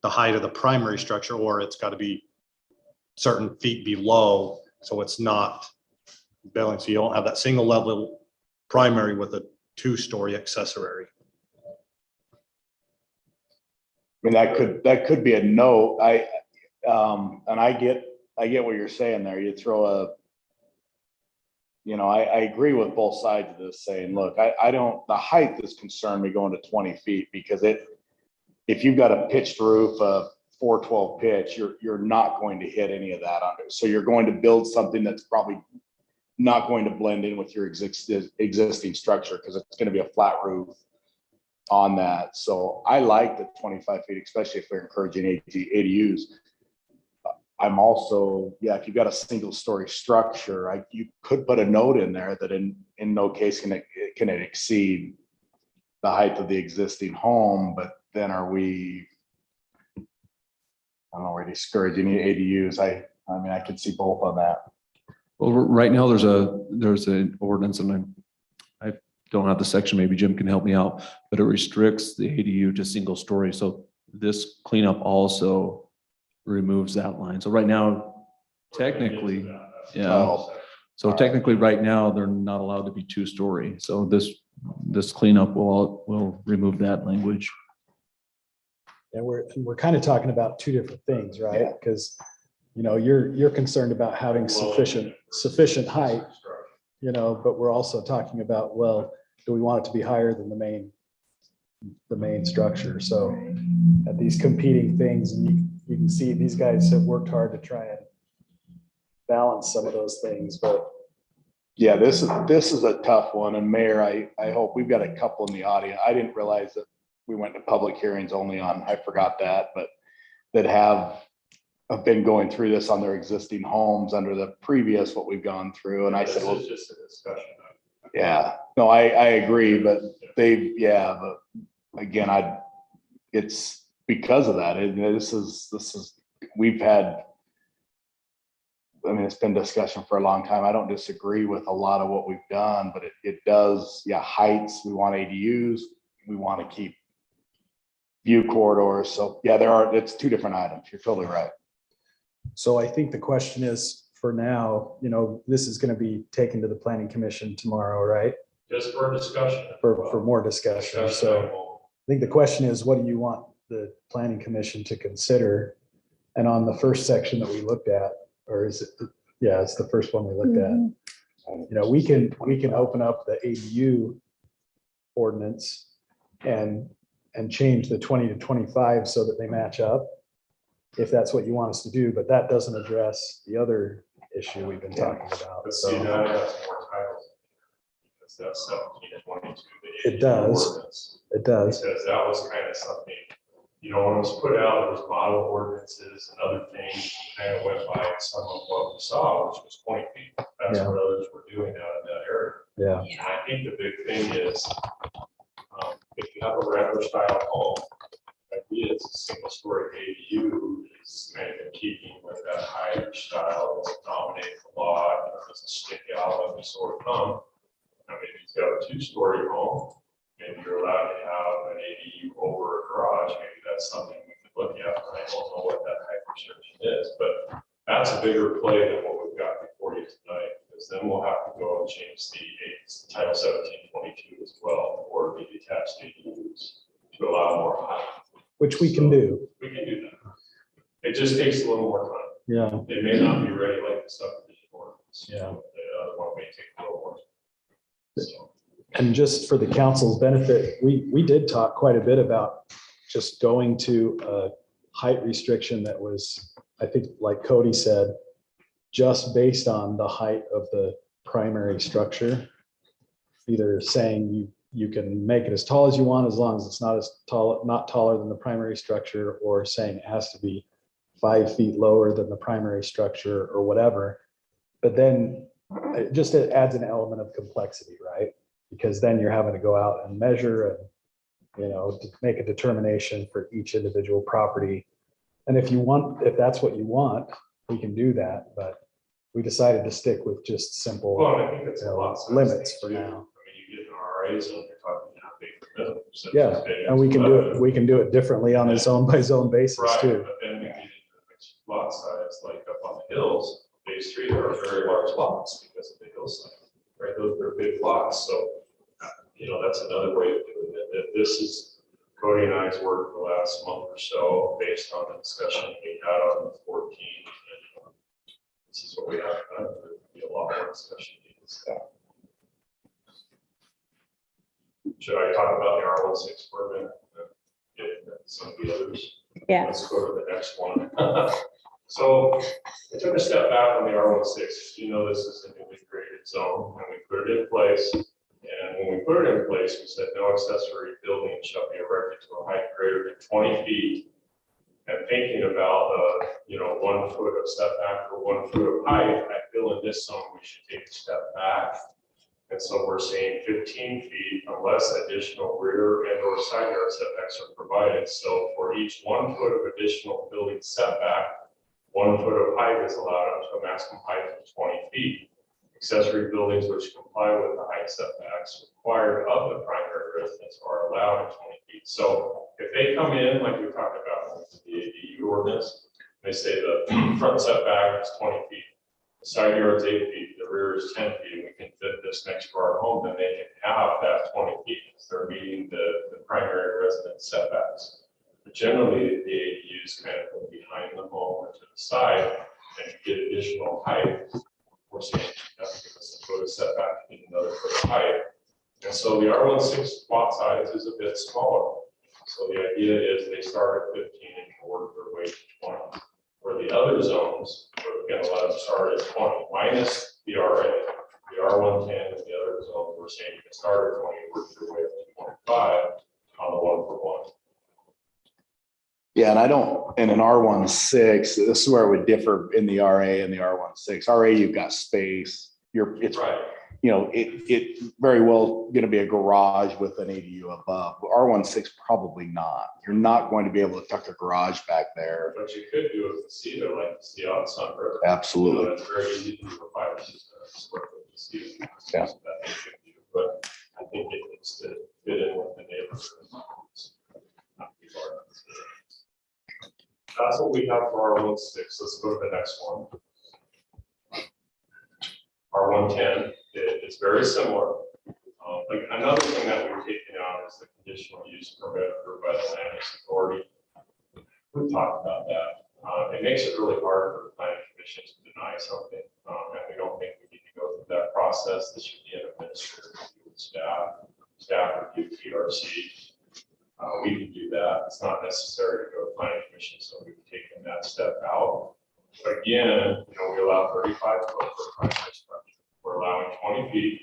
the height of the primary structure, or it's got to be certain feet below, so it's not building, so you don't have that single level primary with a 2-story accessory. I mean, that could be a no. And I get what you're saying there. You throw I agree with both sides of this, saying, look, the height is concerned me going to 20 feet, because if you've got a pitched roof, a 412 pitch, you're not going to hit any of that under. So you're going to build something that's probably not going to blend in with your existing structure, because it's going to be a flat roof on that. So I like the 25 feet, especially if we're encouraging ADUs. I'm also, if you've got a single story structure, you could put a note in there that in no case can it exceed the height of the existing home. But then are we, I don't know, we're discouraging ADUs. I mean, I could see both on that. Well, right now there's an ordinance, and I don't have the section, maybe Jim can help me out, but it restricts the ADU to single story. So this cleanup also removes that line. So right now, technically, so technically right now, they're not allowed to be 2-story. So this cleanup will remove that language. And we're kind of talking about two different things, right? Because, you're concerned about having sufficient height, but we're also talking about, well, do we want it to be higher than the main structure? So at these competing things, and you can see these guys have worked hard to try and balance some of those things, but yeah, this is a tough one. And Mayor, I hope we've got a couple in the audience. I didn't realize that we went to public hearings only on, I forgot that, but that have been going through this on their existing homes under the previous, what we've gone through. And I said, well, This is just a discussion. yeah, no, I agree, but but again, it's because of that, this is, we've had, I mean, it's been discussion for a long time. I don't disagree with a lot of what we've done, but it does, yeah, heights, we want ADUs, we want to keep view corridors. So yeah, it's two different items. You're totally right. So I think the question is, for now, this is going to be taken to the planning commission tomorrow, right? Just for discussion. For more discussion. So I think the question is, what do you want the planning commission to consider? And on the first section that we looked at, or is it, yeah, it's the first one we looked at. We can open up the ADU ordinance and change the 20 to 25 so that they match up, if that's what you want us to do, but that doesn't address the other issue we've been talking about. But So see, now it has more titles. Because that's 17 to 22. the It does. ordinance. it does. Because that was kind of something, when it was put out, there was model ordinances and other things, kind of went by some of what we saw, which was 20 feet. That's Yeah. what others were doing out in that area. Yeah. And I think the big thing is, if you have a regular style home, the idea is a single story ADU is kind of in keeping with that higher style, that dominates the lot, doesn't stick out like a sore thumb. I mean, if you have a 2-story home, maybe you're allowed to have an ADU over a garage, maybe that's something we could look at. I don't know what that height restriction is, but that's a bigger play than what we've got before you tonight, because then we'll have to go and change the Title 1722 as well, or the detached ADUs to allow more height. Which we can do. We can do that. It just takes a little more time. Yeah. It may not be ready like the subdivision ordinance. Yeah. The other one may take a little more. So, And just for the council's benefit, we did talk quite a bit about just going to a height restriction that was, I think, like Cody said, just based on the height of the primary structure. Either saying you can make it as tall as you want, as long as it's not taller than the primary structure, or saying it has to be 5 feet lower than the primary structure or whatever. But then it adds an element of complexity, right? Because then you're having to go out and measure and, to make a determination for each individual property. And if that's what you want, we can do that, but we decided to stick with just simple well, I think it's a lot. size limits for thing, too. now. I mean, you get an RA zone, you're talking how big the minimum. Yeah, and we can do it differently on a zone by zone basis Right, too. but then we get into the mixed lot size, like up on the hills, phase 3, there are very large lots because of the hillside, right? Those are big lots, so, that's another way of doing it. This is Cody and I's work the last month or so, based on the discussion we had on the 14th. And this is what we have, there'll be a lot more discussion. Should I talk about the R16 for a minute? Get some of the others. Yeah. Let's go to the next one. So I took a step back on the R16. This is a newly created zone, and we put it in place. And when we put it in place, we said no accessory building shall be erected to a height greater than 20 feet. And thinking about 1 foot of setback or 1 foot of height, I feel in this zone we should take a step back. And so we're saying 15 feet unless additional rear and or side yard setbacks are provided. So for each 1 foot of additional building setback, 1 foot of height is allowed up to a maximum height of 20 feet. Accessory buildings which comply with the height setbacks required of the primary residence are allowed at 20 feet. So if they come in, like we talked about with the ADU ordinance, they say the front setback is 20 feet, the side yard is 8 feet, the rear is 10 feet, we can fit this next to our home, then they can have that 20 feet because they're meeting the primary residence setbacks. But generally, the ADUs kind of go behind the home or to the side and to get additional height. We're saying that's give us a foot of setback, need another foot of height. And so the R16 lot size is a bit smaller. So the idea is they start at 15 and work their way to 20. For the other zones, we're going to let them start at 20 minus the RA. The R110 and the other zones, we're saying you can start at 20 and work your way up to 25 on the 1-for-1. Yeah, and in R16, this is where it would differ in the RA and the R16. RA, you've got space. It's Right. you know, it very well gonna be a garage with an ADU above. R16 probably not. You're not going to be able to tuck a garage back there. But you could do it with cedar, like the sea on Sunbrook. Absolutely. That's very easy to do for 5 or 6 square foot to see. Yeah. But I think it needs to fit in with the neighborhood. Not too far. That's what we have for R16. Let's go to the next one. R110 is very similar. Like another thing that we're taking out is the conditional use permit approved by the land use authority. We talked about that. It makes it really hard for the planning commission to deny something, and we don't think we need to go through that process. This should be an administrative review with staff review PRC. We can do that. It's not necessary to go to planning commission, so we've taken that step out. But again, you know, we allow 35 foot for primary structure. We're allowing 20 feet,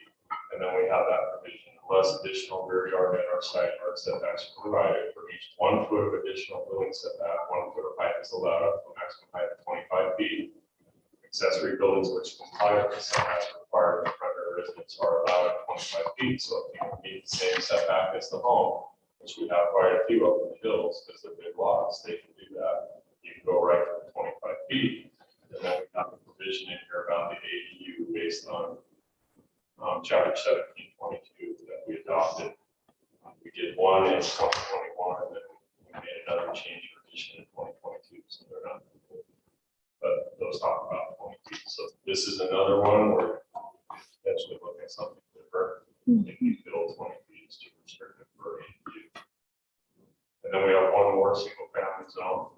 and then we have that provision, unless additional rear yard and our side yard setbacks are provided for each 1 foot of additional building setback. 1 foot of height is allowed up to a maximum height of 25 feet. Accessory buildings which comply with the setbacks required in the primary residence are allowed at 25 feet. So if you need the same setback as the home, which we have quite a few of in the hills, because they're big lots, they can do that. You can go right to the 25 feet. And then we have a provision in here about the ADU based on chapter 1722 that we adopted. We did one in 2021, and then we made another change or addition in 2022, so they're not. But those talk about 20 feet. So this is another one where potentially looking at something different. If you build 20 feet, it's too restrictive for ADU. And then we have one more single family zone,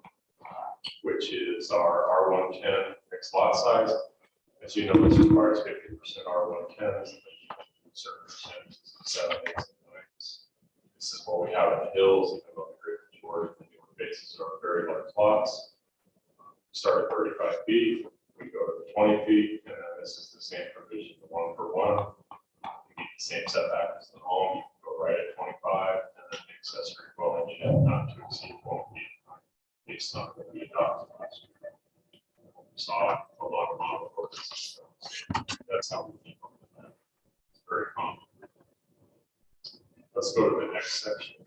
which is our R110 fixed lot size. As you know, this requires 50% R110s, and then you can do certain percentages, 7, 8, and 9s. This is what we have in the hills, even though the great majority of the newer bases are very large lots. Start at 35 feet, we go to the 20 feet, and then this is the same provision, the 1 for 1. You get the same setback as the home, you can go right at 25, and then the accessory dwelling unit not to exceed 12 feet based on what we adopted last year. We saw a lot of model ordinances. That's how we keep up with that. It's very common. Let's go to the next section.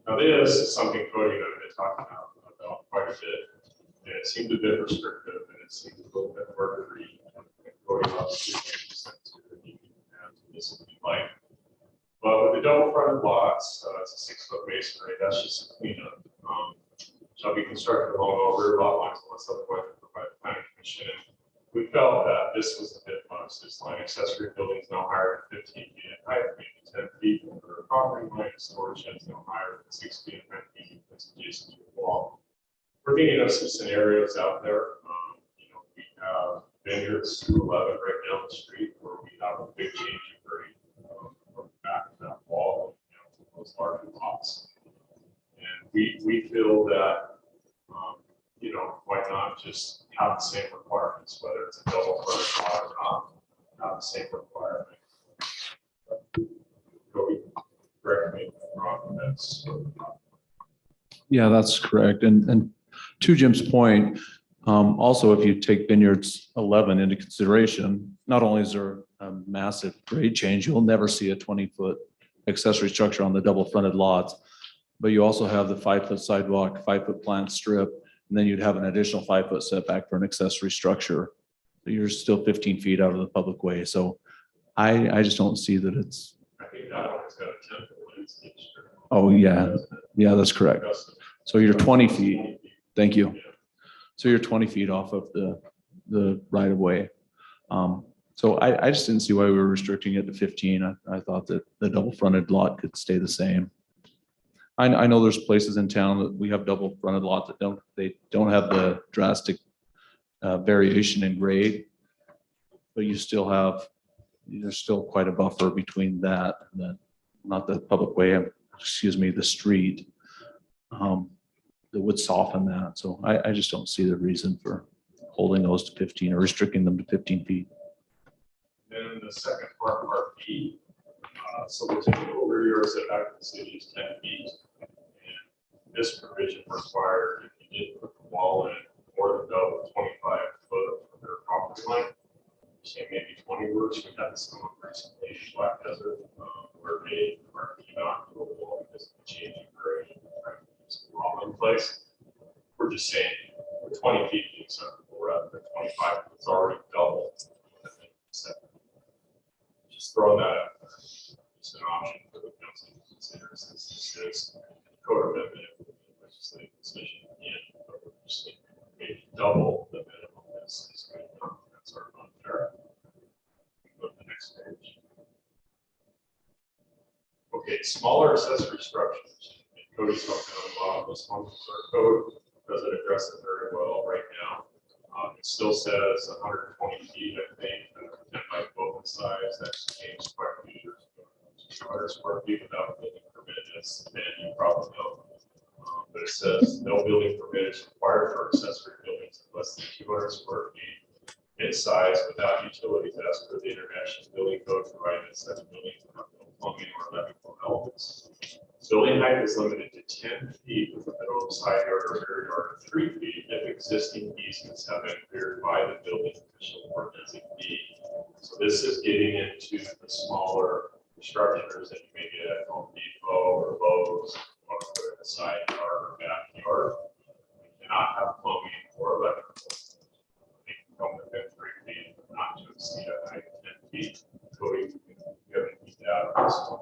Now this is something Cody and I have been talking about quite a bit. And it seemed a bit restrictive, and it seemed a little bit harder to read. Cody obviously this would be like. But with the double fronted lots, it's a 6-foot masonry, that's just a cleanup. Shall be constructed along all rear lot lines unless otherwise provided by the planning commission. We felt that this was a bit much. This line accessory buildings no higher than 15 feet in height, maybe 10 feet from the property line, storage sheds no higher than 6 feet in height, that's adjacent to the wall. We're thinking of some scenarios out there. You know, we have vineyards 11 right down the street where we have a big change in grade from the back of that wall, you know, those larger lots. And we feel that, you know, why not just have the same requirements, whether it's a double fronted lot or not, have the same requirement. Cody, correct me if I'm wrong, that's. Yeah, that's correct. And to Jim's point, also, if you take Vineyards 11 into consideration, not only is there a massive grade change, you'll never see a 20-foot accessory structure on the double fronted lots, but you also have the 5-foot sidewalk, 5-foot plant strip, and then you'd have an additional 5-foot setback for an accessory structure. So you're still 15 feet out of the public way. So I just don't see that it's. I think that one has got a 10-foot landscape strip. Oh, yeah. Yeah, that's correct. So you're 20 feet. Thank you. So you're 20 feet off of the right of way. So I just didn't see why we were restricting it to 15. I thought that the double fronted lot could stay the same. I know there's places in town that we have double fronted lots that don't have the drastic variation in grade, but you still have, there's still quite a buffer between that and then not the public way, excuse me, the street. That would soften that. So I just don't see the reason for holding those to 15 or restricting them to 15 feet. Then the second part B, so the typical rear yard setback in the city is 10 feet. And this provision required if you did put the wall in more than double 25 foot from their property line, say maybe 20 works. We had some recently in Black Desert, where they are not doable because of the changing grade, all in place. We're just saying, we're 20 feet acceptable rather than 25, it's already double. Just throwing that out there. It's an option for the council to consider since this is code amendment, legislative decision. Just maybe double the minimum. That's sort of unfair. Go to the next page. Okay, smaller accessory structures. Cody's talking about this one. Our code doesn't address it very well right now. It still says 120 feet, I think, 10 by 12 in size. That's changed quite a few years ago. 200 square feet without building permit, as Ben, you probably know. But it says no building permit is required for accessory buildings of less than 200 square feet in size without utilities as per the International Building Code, provided that such buildings have no plumbing or electrical elements. Building height is limited to 10 feet with a minimum side yard or rear yard of 3 feet if existing easements have been cleared by the building official or designee. So this is getting into the smaller structures that you may get at Home Depot or Lowe's or a side yard or backyard. You cannot have plumbing or electrical. They can come within 3 feet, not to exceed a height of 10 feet. Cody, you have any data on this one?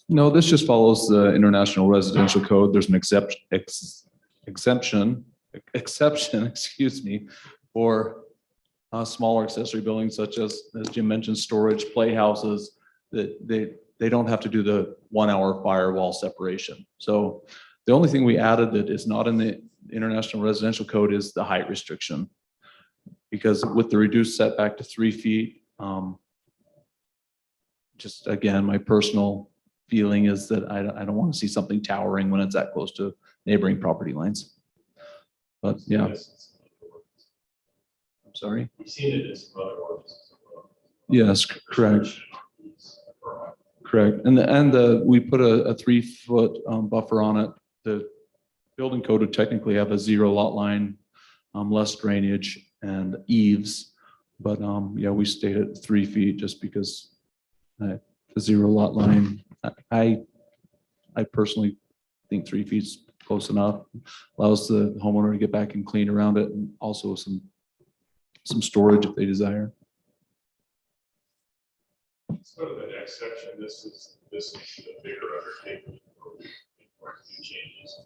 No, this just follows the International Residential Code. There's an exception, excuse me, for smaller accessory buildings such as Jim mentioned, storage, playhouses, that they don't have to do the 1 hour firewall separation. So the only thing we added that is not in the International Residential Code is the height restriction. Because with the reduced setback to 3 feet, just again, my personal feeling is that I don't want to see something towering when it's that close to neighboring property lines. But yeah, I'm sorry. We've seen it in some other ordinances. Yes, correct. Correct. And we put a 3 foot buffer on it. The building code would technically have a 0 lot line, less drainage and eaves. But yeah, we stayed at 3 feet just because the 0 lot line, I personally think 3 feet's close enough. Allows the homeowner to get back and clean around it, and also some storage if they desire. Let's go to the next section. This is the bigger undertaking for changes.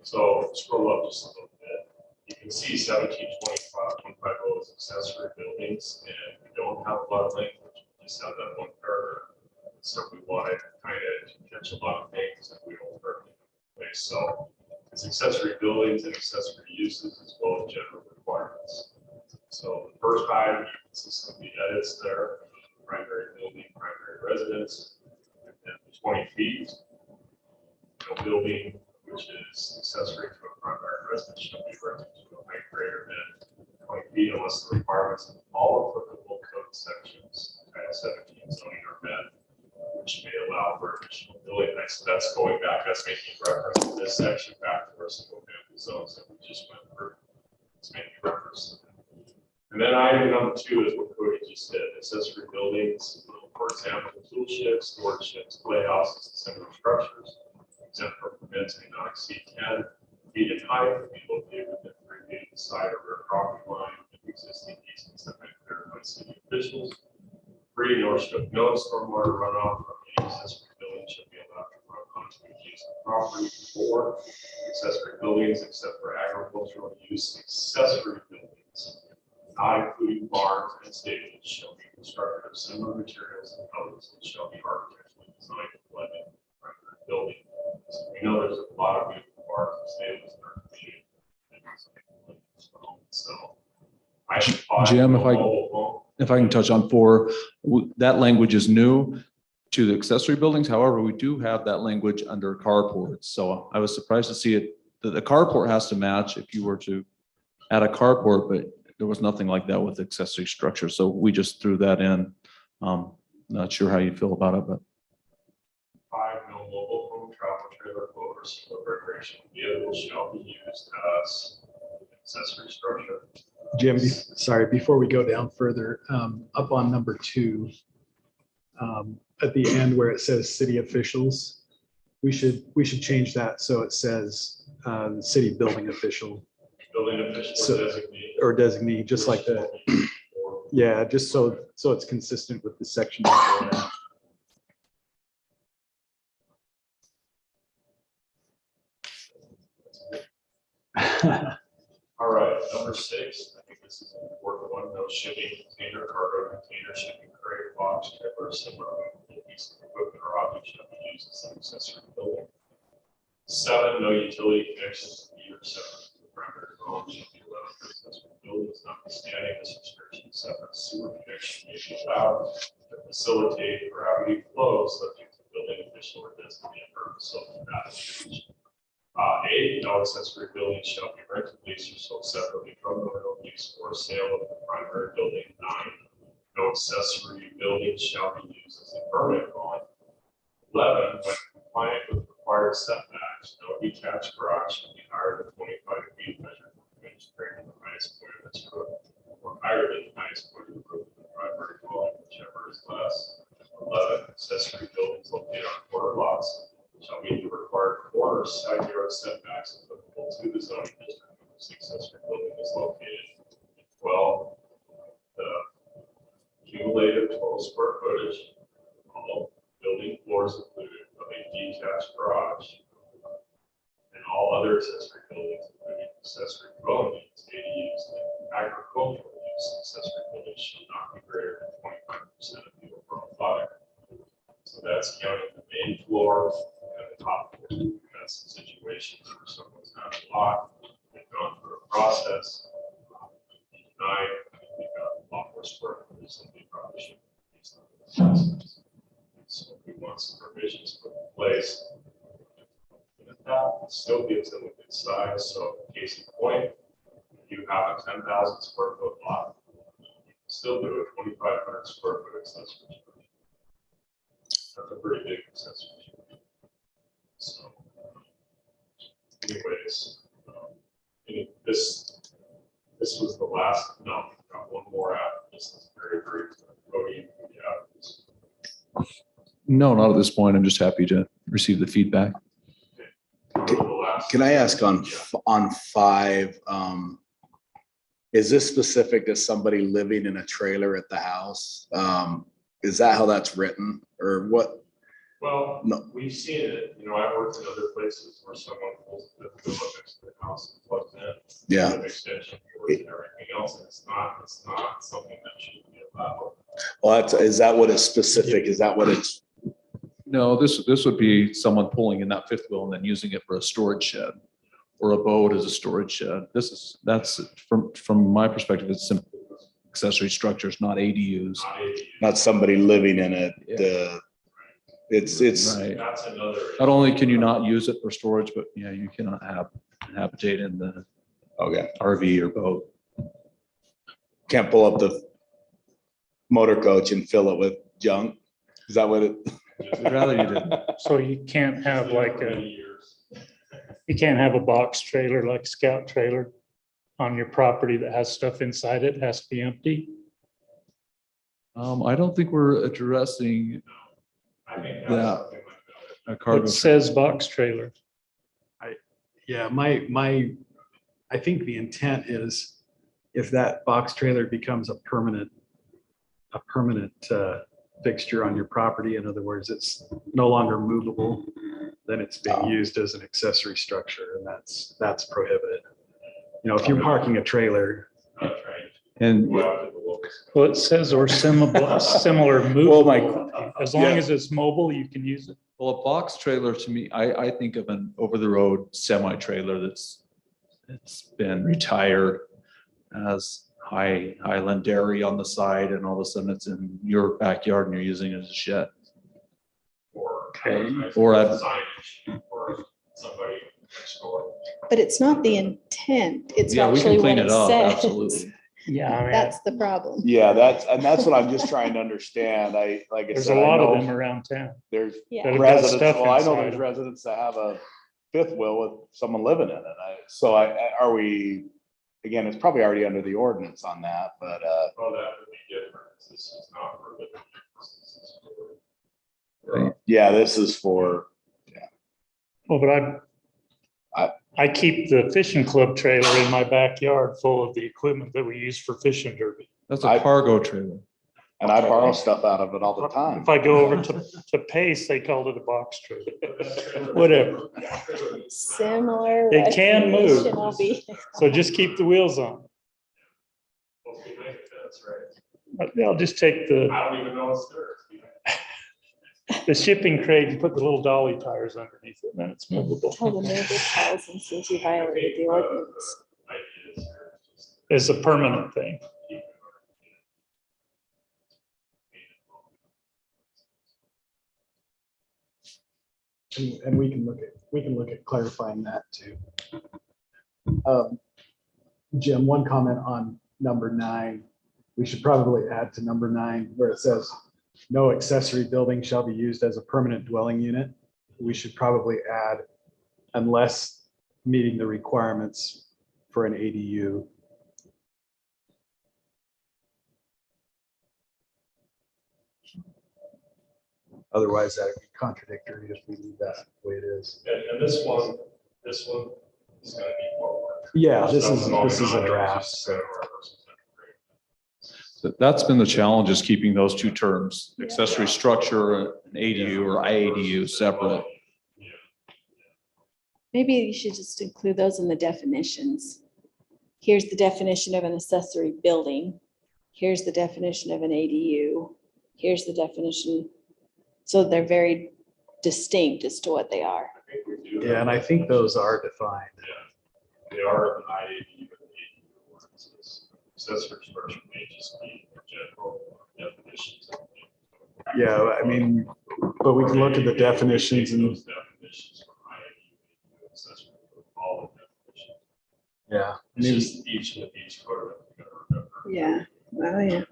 So scroll up just a little bit. You can see 1725 is accessory buildings, and we don't have a lot of language. We just have that one paragraph. So we wanted kind of to catch a lot of things that we don't currently place. So it's accessory buildings and accessory uses as well as general requirements. So the first item, you can see some of the edits there. Primary building, primary residence, and 20 feet. No building which is accessory to a primary residence shall be erected to a height greater than 20 feet unless the requirements of all applicable code sections, Title 17 zoning are met, which may allow for additional building heights. So that's going back, that's making reference to this section back to our single family zones that we just went through. It's making reference to that. And then item number 2 is what Cody just said, accessory buildings, for example, tool sheds, storage sheds, playhouses, and similar structures, exempt from permits may not exceed 10 feet in height, and be located within 3 feet of the side or rear property line if existing easements have been cleared by city officials. Free no stormwater runoff from any accessory building should be allowed to run onto adjacent property. 4, accessory buildings except for agricultural use, accessory buildings not including barns and stables shall be constructed of similar materials and colors and shall be architecturally designed to blend in with the primary building. So we know there's a lot of beautiful barns and stables in our community. So Jim, if I can touch on 4, that language is new to the accessory buildings. However, we do have that language under carports. So I was surprised to see it, that the carport has to match if you were to add a carport, but there was nothing like that with accessory structure. So we just threw that in. Not sure how you feel about it, but. 5, no mobile home, travel trailer, boat, or single recreational vehicle shall be used as accessory structure. Jim, sorry, before we go down further, up on number 2, at the end where it says city officials, we should change that so it says the city building official Building official So- designee. or designee, just like that. Yeah, just so it's consistent with the section. before. All right, number 6, I think this is an important one, no shipping container, cargo container, shipping crate, box, trailer, similar piece of equipment or object shall be used as an accessory building. 7, no utility connections to either separate to the primary dwelling shall be allowed for accessory buildings, notwithstanding this restriction, separate sewer connection may be allowed to facilitate gravity flows subject to building official or designated purpose of that. 8, no accessory building shall be rented, leased, or sold separately from the rental lease or sale of the primary building. 9, no accessory building shall be used as a permanent dwelling. 11, when compliant with required setbacks, no detached garage shall be higher than 25 feet measured from the finished grade of the highest point of its roof, or higher than the highest point of the roof of the primary dwelling, whichever is less. 11, accessory buildings located on corner lots shall meet the required corner side yard setbacks applicable to the zoning district in which the accessory building is located. 12, the cumulative total square footage, all building floors included, of a detached garage and all other accessory buildings, including accessory dwelling units, ADUs, and agricultural use, accessory buildings shall not be greater than 25% of the overall lot area. So that's counting the main floor and the top floor. That's the situation where someone's got a lot, they've gone through a process. Tonight, they've got a lot more square footage than they probably should. So we want some provisions put in place. And that still gives them a good size. So case in point, if you have a 10,000 square foot lot, you can still do a 2,500 square foot accessory structure. That's a pretty big accessory structure. So anyways, this was the last, no, we've got one more after this. Is very brief. Cody, yeah. No, not at this point. I'm just happy to receive the feedback. Can I ask on 5, is this specific to somebody living in a trailer at the house? Is that how that's written or what? Well, No. we've seen it, I've worked in other places where someone pulls the door next to the house and plugs in. Yeah. An extension cord and everything else, and it's not something that should be allowed. Well, is that what it's specific? Is that what it's? No, this would be someone pulling in that fifth wheel and then using it for a storage shed or a boat as a storage shed. That's from my perspective, it's simple accessory structures, not ADUs. Not somebody living in it. Yeah. It's Right. That's another. Not only can you not use it for storage, but yeah, you cannot habitate in the okay. RV or boat. Can't pull up the motor coach and fill it with junk. Is that what it? I'd rather you didn't. So you can't have you can't have a box trailer like Scout trailer on your property that has stuff inside it. It has to be empty. I don't think we're addressing I think that's Yeah. something like that. a cargo. It says box trailer. Yeah, I think the intent is if that box trailer becomes a permanent fixture on your property, in other words, it's no longer movable, then it's being used as an accessory structure, and that's prohibited. If you're parking a trailer, That's right. And Go out to the local. Well, it says or similar Well, movable. As long yeah. as it's mobile, you can use it. well, a box trailer to me, I think of an over-the-road semi-trailer it's been retired as Highland Dairy on the side, and all of a sudden it's in your backyard and you're using it as a shed. Or Or signage for somebody next door. But it's not the intent. It's Yeah, we actually can what clean it it up, says. absolutely. Yeah, That's the problem. Yeah, that's what I'm just trying to understand. Like I there's said, a I lot of know them around town. there's Yeah. That have got residents, stuff well, I know inside there's them. residents that have a fifth wheel with someone living in it. Are we again, it's probably already under the ordinance on that, but, Well, that would be different. This is not for living. This is for- yeah, this is for, Well, but I keep the fishing club trailer in my backyard full of the equipment that we use for fishing derby. That's I- a cargo trailer. and I borrow stuff out of it all the time. If I go over to Pace, they called it a box trailer. Whatever. Similar. It can move. recreational be- So just keep the wheels on. Well, we make it, that's right. I'll just take the I don't even know it's there. shipping crate and put the little dolly tires underneath it, and then it's movable. Tell the neighbor calls and says you violated the ordinance. Ideas here, just It's a permanent thing. keep it. And we can look at clarifying that too. Jim, one comment on number 9. We should probably add to number 9 where it says, no accessory building shall be used as a permanent dwelling unit. We should probably add, unless meeting the requirements for an ADU. Otherwise, that would be contradictory if we leave that the way it is. And this one is gonna be more work. Yeah, this is a draft, so. That's been the challenge, is keeping those two terms, accessory structure, an ADU or IADU separate. Maybe you should just include those in the definitions. Here's the definition of an accessory building. Here's the definition of an ADU. Here's the definition. So they're very distinct as to what they are. I think we do. Yeah, and I think those are defined. They are an IADU and ADU ordinances. Accessory structure may just be general definitions. Yeah, I mean, but we can look at the definitions and, Those definitions from IADU, ADU, accessory, all the definitions. yeah. I It's mean, just each code that we gotta remember. Yeah. Oh, yeah.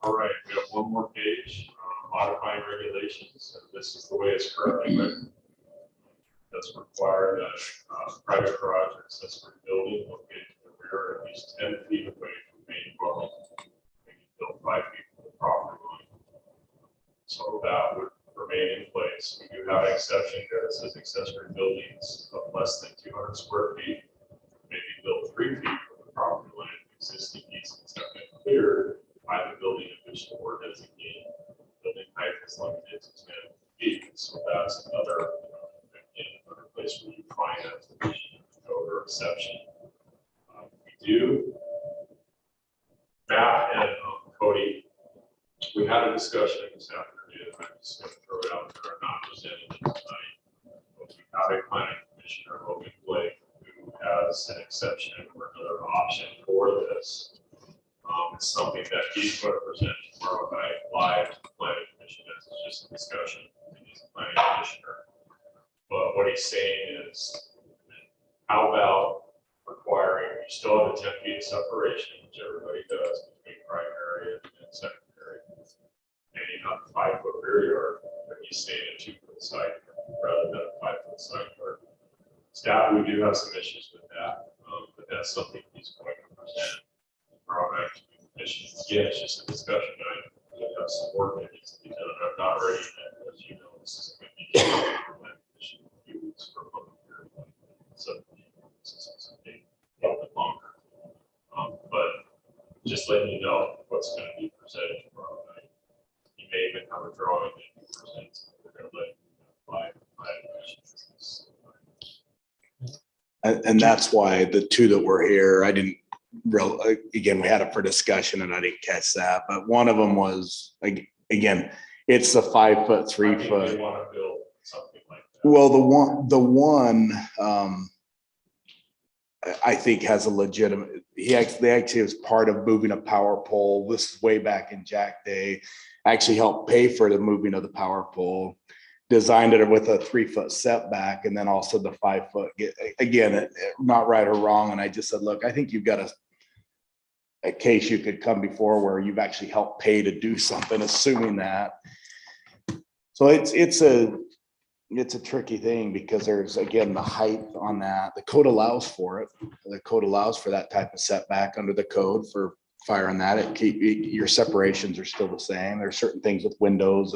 All right, we have one more page, modifying regulations, and this is the way it's currently written. That's required that private garage or accessory building located in the rear at least 10 feet away from main dwelling. Maybe built 5 feet from the property line. So that would remain in place. We do have an exception there that says accessory buildings of less than 200 square feet may be built 3 feet from the property line. Existing easements have been cleared by the building official or designated. Building height is limited to 10 feet. So that's another, again, another place where you find that provision code or exception. We do. Matt and Cody, we had a discussion this afternoon. I'm just going to throw it out there. I'm not presenting it tonight. But we have a planning commissioner, Logan Blake, who has an exception or another option for this. It's something that he's going to present tomorrow night live to the planning commission. It's just a discussion. He's a planning commissioner. But what he's saying is, how about requiring, you still have the 10 feet of separation, which everybody does between primary and secondary. And you have the 5 foot rear yard, but he's saying a 2 foot side yard rather than a 5 foot side yard. Staff, we do have some issues with that, but that's something he's going to present. Again, it's just a discussion. I have some work that needs to be done. I'm not ready, as you know, this is going to be a few weeks for a public hearing. So it's a little bit longer. But just letting you know what's going to be presented tomorrow night. You may even have a drawing that you present. We're going to let you and that's why the 2 that were here, I didn't again, we had it for discussion and I didn't catch that, but one of them was, like, again, it's the 5 foot, 3 foot. They want to build something like that. Well, the one, I think has a legitimate, they actually was part of moving a power pole. This is way back in Jack Day, actually helped pay for the moving of the power pole, designed it with a 3 foot setback, and then also the 5 foot, again, not right or wrong. And I just said, look, I think you've got a case you could come before where you've actually helped pay to do something, assuming that. So it's it's a tricky thing because there's, again, the height on that. The code allows for it. The code allows for that type of setback under the code for fire and that. Your separations are still the same. There's certain things with windows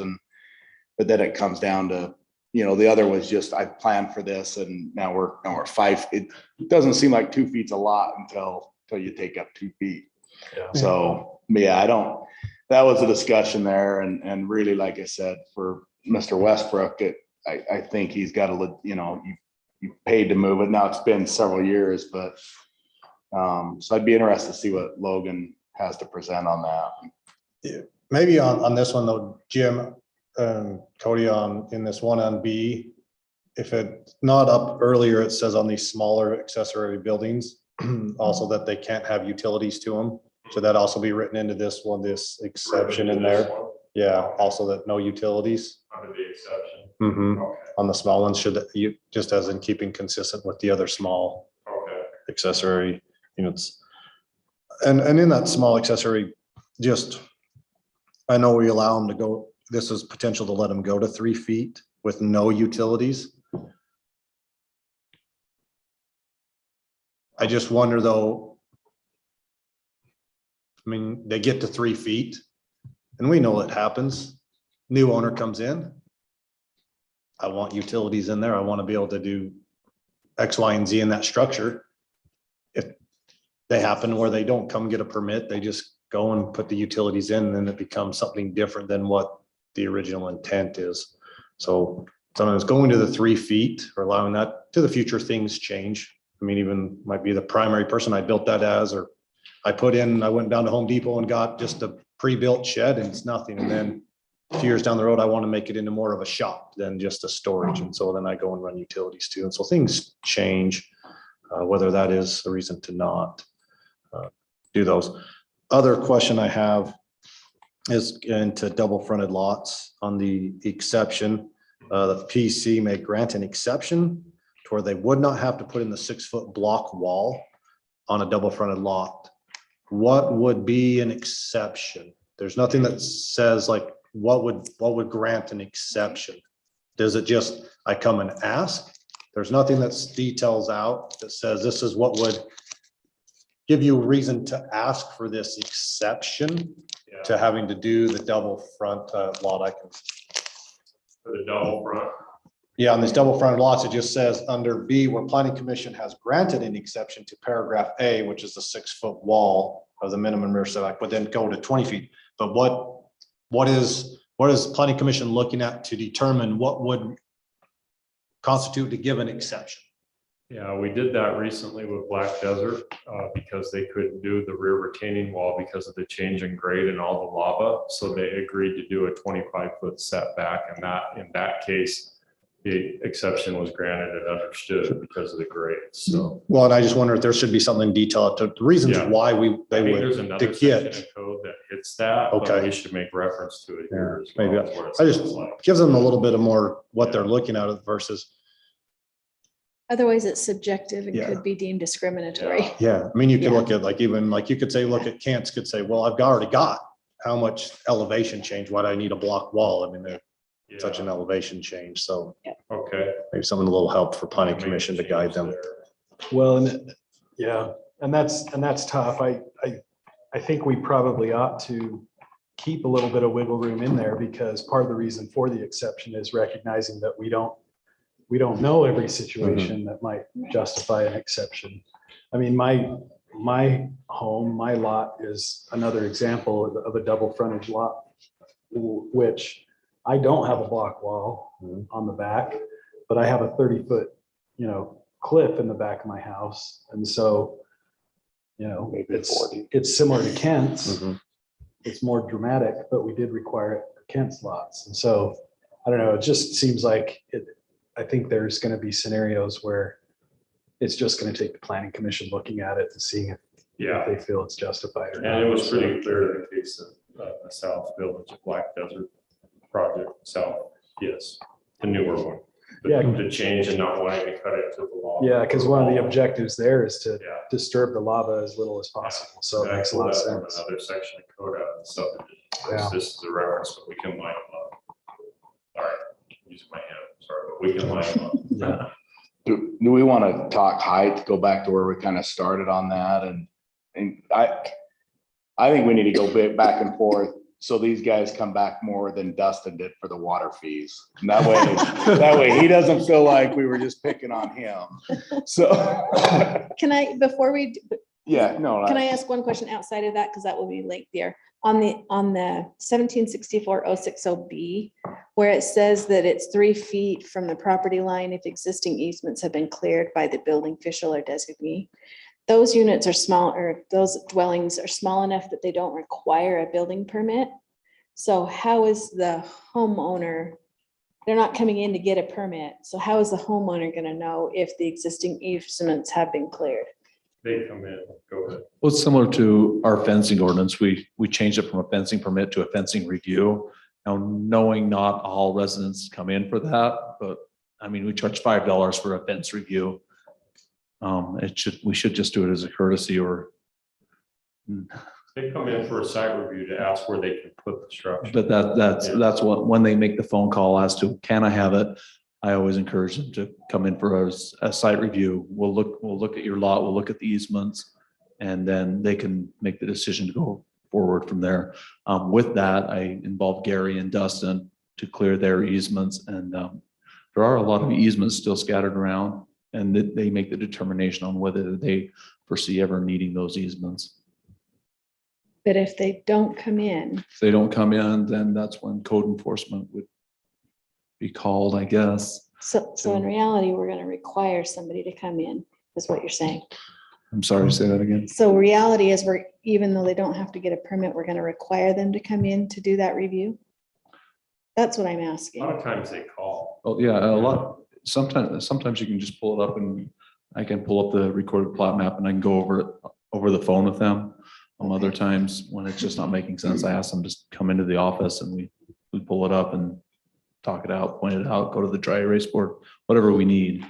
but then it comes down to, the other was just, I planned for this and now we're 5. It doesn't seem like 2 feet's a lot until you take up 2 feet. Yeah. So, yeah, that was a discussion there and really, like I said, for Mr. Westbrook, I think he's got to, you paid to move it. Now it's been several years, but so I'd be interested to see what Logan has to present on that. Maybe on this one though, Jim, Cody, in this one on B, if it's not up earlier, it says on these smaller accessory buildings, also that they can't have utilities to them. Should that also be written into this one, this exception in there? Yeah, also that no utilities. Under the exception. Mhm. On the small ones, just as in keeping consistent with the other small Okay. accessory units. And in that small accessory, I know we allow them to go, this is potential to let them go to 3 feet with no utilities. I just wonder though, they get to 3 feet and we know it happens. New owner comes in. I want utilities in there. I want to be able to do X, Y, and Z in that structure. If they happen where they don't come get a permit, they just go and put the utilities in, and then it becomes something different than what the original intent is. So sometimes going to the 3 feet or allowing that to the future, things change. Even might be the primary person I built that as, or I went down to Home Depot and got just a pre-built shed and it's nothing. And then a few years down the road, I want to make it into more of a shop than just a storage. And so then I go and run utilities too. And so things change, whether that is a reason to not do those. Other question I have is into double fronted lots on the exception. The PC may grant an exception to where they would not have to put in the 6-foot block wall on a double fronted lot. What would be an exception? There's nothing that says like, what would grant an exception? Does it just, I come and ask? There's nothing that's details out that says this is what would give you a reason to ask for this exception to having to do the double front lot. For the double front. Yeah, on these double fronted lots, it just says under B, where planning commission has granted an exception to paragraph A, which is the 6-foot wall of the minimum rear setback, but then go to 20 feet. But what is planning commission looking at to determine what would constitute to give an exception? Yeah, we did that recently with Black Desert because they couldn't do the rear retaining wall because of the change in grade and all the lava. So they agreed to do a 25-foot setback, and in that case, the exception was granted and understood because of the grade. So, well, and I just wonder if there should be something detailed to the reasons why I think there's would another to section get. of code that hits that. Okay. But we should make reference to it here as well. Maybe as what it I just sounds like. gives them a little bit of more what they're looking at versus. Otherwise, it's subjective and Yeah. could be deemed discriminatory. Yeah, you could Yeah. look at you could say, look at Kent's could say, well, I've already got how much elevation change, why do I need a block wall? They're such an elevation change. So Okay. maybe something a little help for planning Make a commission to change guide them. there. Well, and that's tough. I think we probably ought to keep a little bit of wiggle room in there because part of the reason for the exception is recognizing that we don't know every situation that might justify an exception. My home, my lot is another example of a double frontage lot, which I don't have a block wall on the back, but I have a 30-foot, cliff in the back of my house. And so, it's similar to Kent's. It's more dramatic, but we did require it for Kent's lots. And so, I don't know, it just seems like I think there's going to be scenarios where it's just going to take the planning commission looking at it to see if they feel it's justified or not. And it was pretty clear in the case of the South Village of Black Desert project, south, yes, the newer one. Yeah. The change and not wanting to cut it to the law. Yeah, because one of the objectives there is to disturb the lava as little as possible. So it makes a lot of sense. Another section of code out of the subdivision. Yeah. This is a reference, but we can line them up. All right, using my hand, sorry. we can line them up. Yeah. Do we want to talk height, go back to where we kind of started on that? And I think we need to go back and forth. So these guys come back more than Dustin did for the water fees. And that way he doesn't feel like we were just picking on him. So, Can I, before we, yeah, no. can I ask one question outside of that? Because that will be lengthier. On the 1764-060B, where it says that it's 3 feet from the property line if existing easements have been cleared by the building official or designee. Those units are small, or those dwellings are small enough that they don't require a building permit. So how is the homeowner, they're not coming in to get a permit. So how is the homeowner gonna know if the existing easements have been cleared? They come in, go ahead. Well, it's similar to our fencing ordinance. We changed it from a fencing permit to a fencing review. Now, knowing not all residents come in for that, but I mean, we charge $5 for a fence review. We should just do it as a courtesy or. They come in for a site review to ask where they can put the structure. But that's what, when they make the phone call as to, can I have it? I always encourage them to come in for a site review. We'll look at your lot, we'll look at the easements, and then they can make the decision to go forward from there. With that, I involved Gary and Dustin to clear their easements, and there are a lot of easements still scattered around, and they make the determination on whether they foresee ever needing those easements. But if they don't come in, If they don't come in, then that's when code enforcement would be called, I guess. so in reality, we're gonna require somebody to come in, is what you're saying. I'm sorry, say that again. So reality is even though they don't have to get a permit, we're gonna require them to come in to do that review? That's what I'm A asking. lot of times they call. Oh, yeah, a lot. Sometimes you can just pull it up and I can pull up the recorded plot map and I can go over the phone with them. Other times when it's just not making sense, I ask them to just come into the office and we pull it up and talk it out, point it out, go to the dry erase board, whatever we need.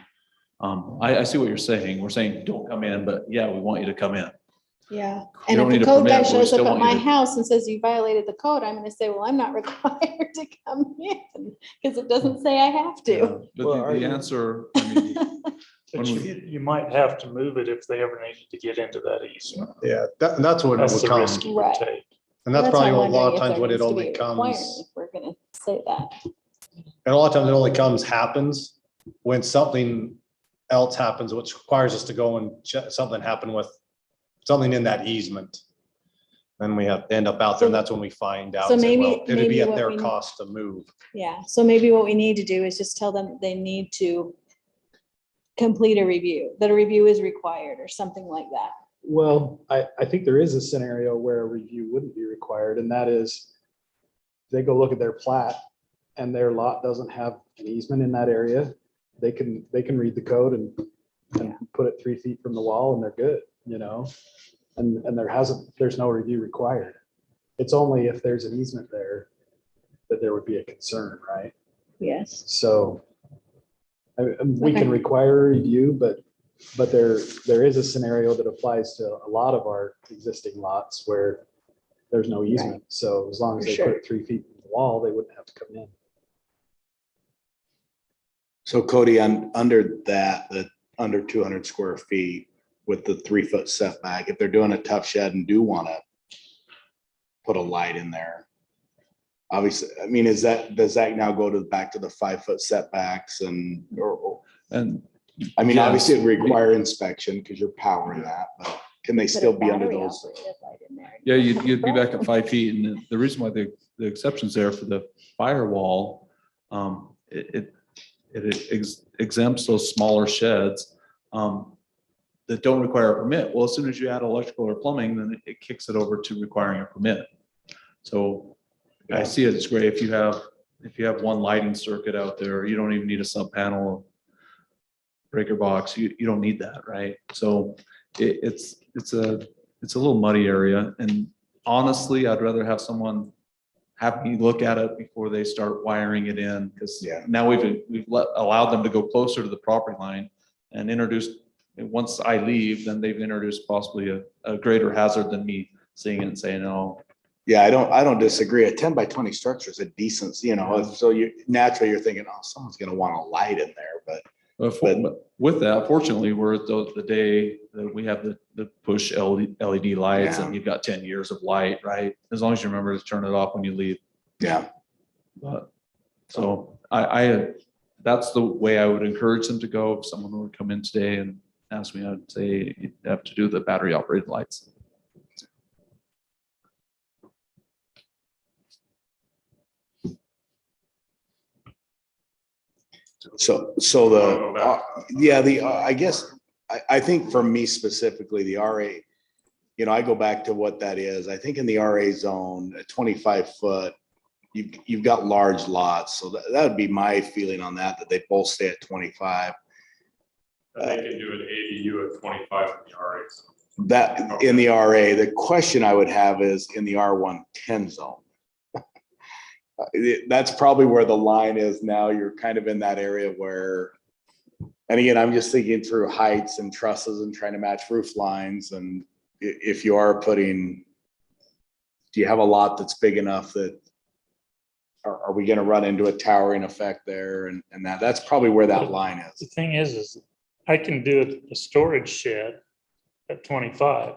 I see what you're saying. We're saying, don't come in, but yeah, we want you to come in. Yeah, You and don't if need the a code guy permit, but we shows up still at want you my to- house and says you violated the code, I'm gonna say, well, I'm not required to come in, because it doesn't say I have Yeah, to. But Well, are the you- answer, I mean, But you might have to move it if they ever needed to get into that easement. Yeah, that's what it That's would the come. risk you would Right. take. And that's why probably I'm a lot wondering of if times there when it needs to be only a requirement, comes, if we're gonna say that. and a lot of times it only happens when something else happens, which requires us to go and check, something happened with something in that easement. Then we have to end up out there and that's when we find out. So and say, maybe- well, it'd maybe be at what their we- cost to move. Yeah, so maybe what we need to do is just tell them they need to complete a review, that a review is required or something like that. Well, I think there is a scenario where a review wouldn't be required, and that is they go look at their plat and their lot doesn't have an easement in that area. They can read the code and put it 3 feet from the wall and they're good, you know? And there's no review required. It's only if there's an easement there that there would be a concern, right? Yes. So we Okay. can require a review, but there is a scenario that applies to a lot of our existing lots where there's no easement. So as long as For they sure. put it 3 feet from the wall, they wouldn't have to come in. So Cody, under that, under 200 square feet with the 3-foot setback, if they're doing a tough shed and do want to put a light in there, obviously, I mean, does that now go back to the 5-foot setbacks or and I mean, Yes. obviously it'd require inspection because you're powering that, but can they Put a still be under battery those? operated light in there. yeah, you'd be back at 5 feet. And the reason why the exception's there for the firewall, it exempts those smaller sheds that don't require a permit. Well, as soon as you add electrical or plumbing, then it kicks it over to requiring a permit. So I see it as great if you have one lighting circuit out there, you don't even need a sub panel breaker box. You don't need that, right? So it's a little muddy area. And honestly, I'd rather have someone have me look at it before they start wiring it in, because Yeah. now we've allowed them to go closer to the property line and introduced, once I leave, then they've introduced possibly a greater hazard than me seeing it and saying, oh, Yeah, I don't disagree. A 10 by 20 structure is a decent, you know, so you naturally you're thinking, oh, someone's gonna want a light in there, but With that, fortunately, we're at the day that we have the push LED lights and you've got 10 years of light, right? As long as you remember to turn it off when you leave. yeah. But, so that's the way I would encourage them to go. If someone would come in today and ask me, I'd say you have to do the battery operated lights. So I guess, I think for me specifically, the RA, you know, I go back to what that is. I think in the RA zone, a 25-foot, you've got large lots. So that would be my feeling on that they both stay at 25. And they can do an ADU at 25 in the RA zone. That in the RA, the question I would have is in the R110 zone. That's probably where the line is now. You're kind of in that area where, and again, I'm just thinking through heights and trusses and trying to match roof lines. And if you are putting, do you have a lot that's big enough that, are we going to run into a towering effect there? And that's probably where that line The is. thing is I can do a storage shed at 25.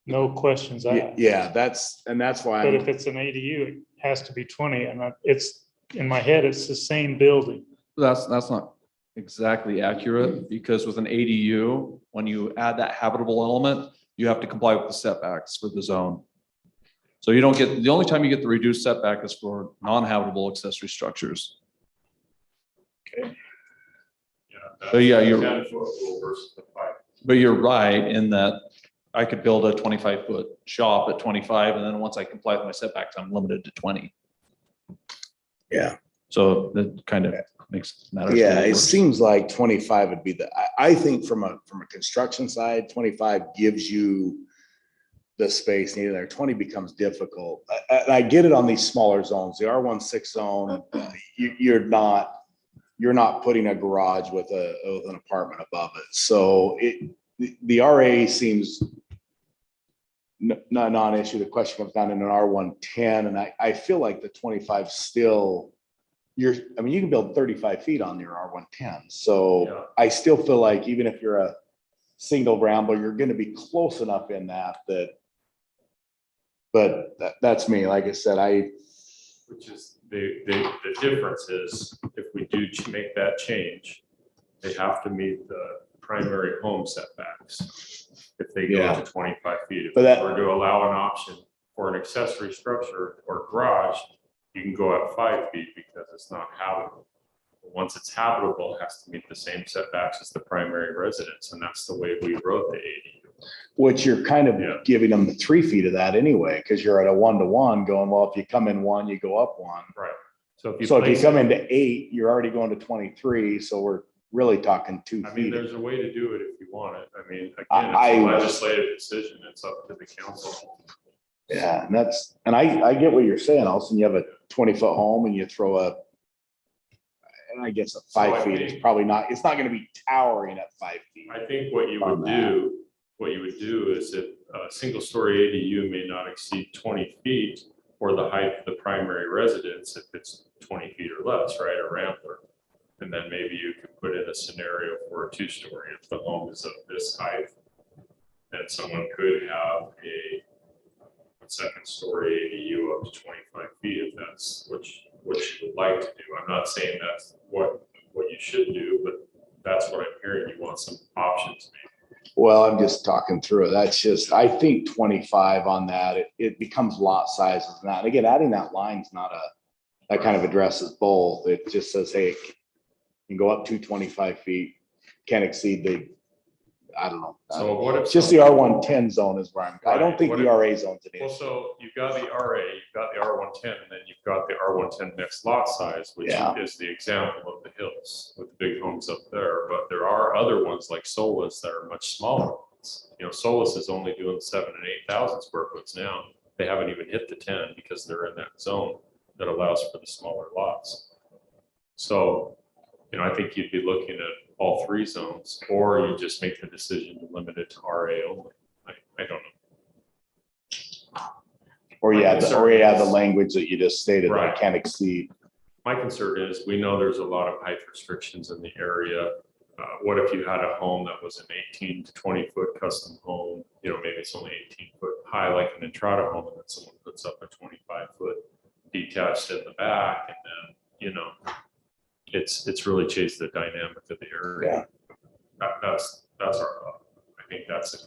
No questions asked. Yeah, that's why But if it's an ADU, it has to be 20, and it's, in my head, it's the same building. That's not exactly accurate because with an ADU, when you add that habitable element, you have to comply with the setbacks for the zone. So you don't get, the only time you get the reduced setback is for non-habitable accessory structures. Yeah. But yeah, that's you're- 10-foot rule versus the 5. But you're right in that I could build a 25-foot shop at 25, and then once I comply with my setbacks, I'm limited to 20. Yeah. So that kind of makes matters. Yeah, a little it worse. seems like 25 would be I think from a construction side, 25 gives you the space needed there. 20 becomes difficult. I get it on these smaller zones. The R16 zone, you're not putting a garage with an apartment above it. So the RA seems not non-issue. The question comes down in an R110, and I feel like the 25 still, you can build 35 feet on your R110. So Yeah. I still feel like even if you're a single rambler, you're going to be close enough in that, but that's me. Like I said, Which is the difference is if we do make that change, they have to meet the primary home setbacks. If they go Yeah. to 25 feet, if But that- we're to allow an option for an accessory structure or garage, you can go at 5 feet because it's not habitable. Once it's habitable, it has to meet the same setbacks as the primary residence, and that's the way we wrote the ADU. which you're kind of Yeah. giving them the 3 feet of that anyway, because you're at a 1-to-1 going, well, if you come in 1, you go up 1. Right. So if you So if you place come it- into 8, you're already going to 23. So we're really talking 2 I mean, feet. there's a way to do it if you want it. I mean, again, I- it's a legislative decision. It's up to the council. Yeah, and I get what you're saying. All of a sudden you have a 20-foot home and you throw and I guess a 5 I feet is think- probably not, it's not going to be towering at 5 feet. I think what you On would that. do is if a single-story ADU may not exceed 20 feet or the height of the primary residence, if it's 20 feet or less, right, a rambler. And then maybe you could put in a scenario for a 2-story, if the home is of this height, then someone could have a second-story ADU up to 25 feet, if that's what you would like to do. I'm not saying that's what you should do, but that's what I'm hearing. You want some options, maybe. Well, I'm just talking through it. That's just, I think 25 on that, it becomes lot sizes and that. And again, adding that line's not that kind of addresses both. It just says, hey, you can go up to 25 feet, can't exceed I don't know. So what if? It's just the R110 zone is where I don't think What the if- RA zone's an Well, issue. so you've got the RA, you've got the R110, and then you've got the R110 next lot size, which Yeah. is the example of the hills with the big homes up there. But there are other ones like Solus that are much smaller. You know, Solus is only doing 7,000 and 8,000 square foot now. They haven't even hit the 10 because they're in that zone that allows for the smaller lots. So, I think you'd be looking at all 3 zones, or you just make the decision to limit it to RA only. I don't know. Or you add, the language that you just stated, that Right. it can't exceed. My concern is, we know there's a lot of height restrictions in the area. What if you had a home that was an 18 to 20-foot custom home? You know, maybe it's only 18-foot high, like an entrada home, and then someone puts up a 25-foot detached in the back, and then, you know, it's really changed the dynamic of the area. That's our thought. I think that's a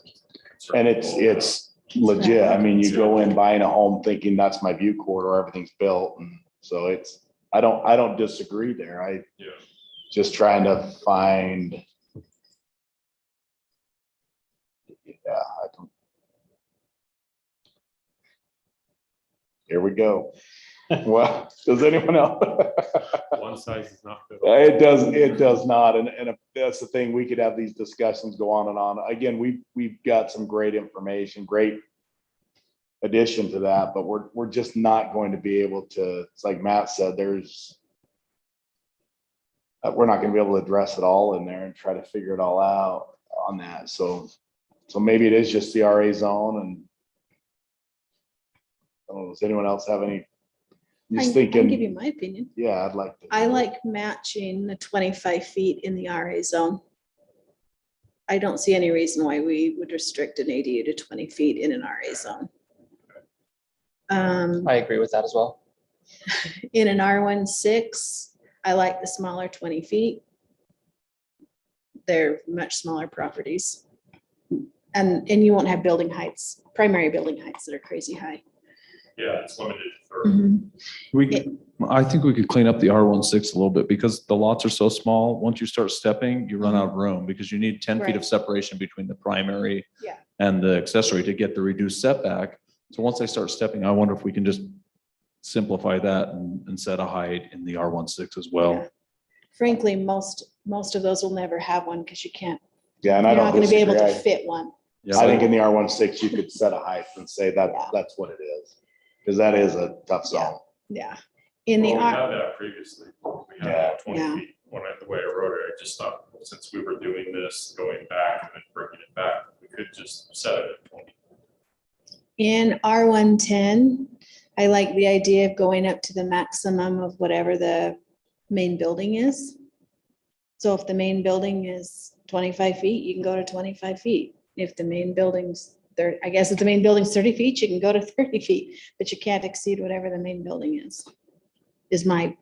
concern. And it's legit. I mean, you go in buying a home thinking that's my view corridor, everything's built. And so I don't disagree there. Yeah. Just trying to find. Here we go. Well, does anyone else? One size is not good. It does not. And that's the thing, we could have these discussions go on and on. Again, we've got some great information, great addition to that, but we're just not going to be able to, it's like Matt said, we're not gonna be able to address it all in there and try to figure it all out on that. So maybe it is just the RA zone. And I don't know, does anyone else have any? I Just can give thinking, you my opinion. yeah, I'd like to. I like matching the 25 feet in the RA zone. I don't see any reason why we would restrict an ADU to 20 feet in an RA zone. I agree with that as well. In an R16, I like the smaller 20 feet. They're much smaller properties. And you won't have building heights, primary building heights that are crazy high. Yeah, it's limited for. I think we could clean up the R16 a little bit because the lots are so small. Once you start stepping, you run out of room because you need 10 feet of Right. separation between the primary Yeah. and the accessory to get the reduced setback. So once they start stepping, I wonder if we can just simplify that and set a height in the R16 as well. Yeah. Frankly, most of those will never have one because you can't, Yeah, and you're I not don't gonna be able to disagree. fit one. Yeah, I think in the R16, you could set a height and say Yeah. that's what it is. Because that is a tough zone. Yeah. In the Well, we R, had that previously. We had Yeah. that 20 Yeah. feet. The way I wrote it, I just thought, since we were doing this, going back and then bringing it back, we could just set it at 20. in R110, I like the idea of going up to the maximum of whatever the main building is. So if the main building is 25 feet, you can go to 25 feet. If the main building's I guess if the main building's 30 feet, you can go to 30 feet, but you can't exceed whatever the main building is my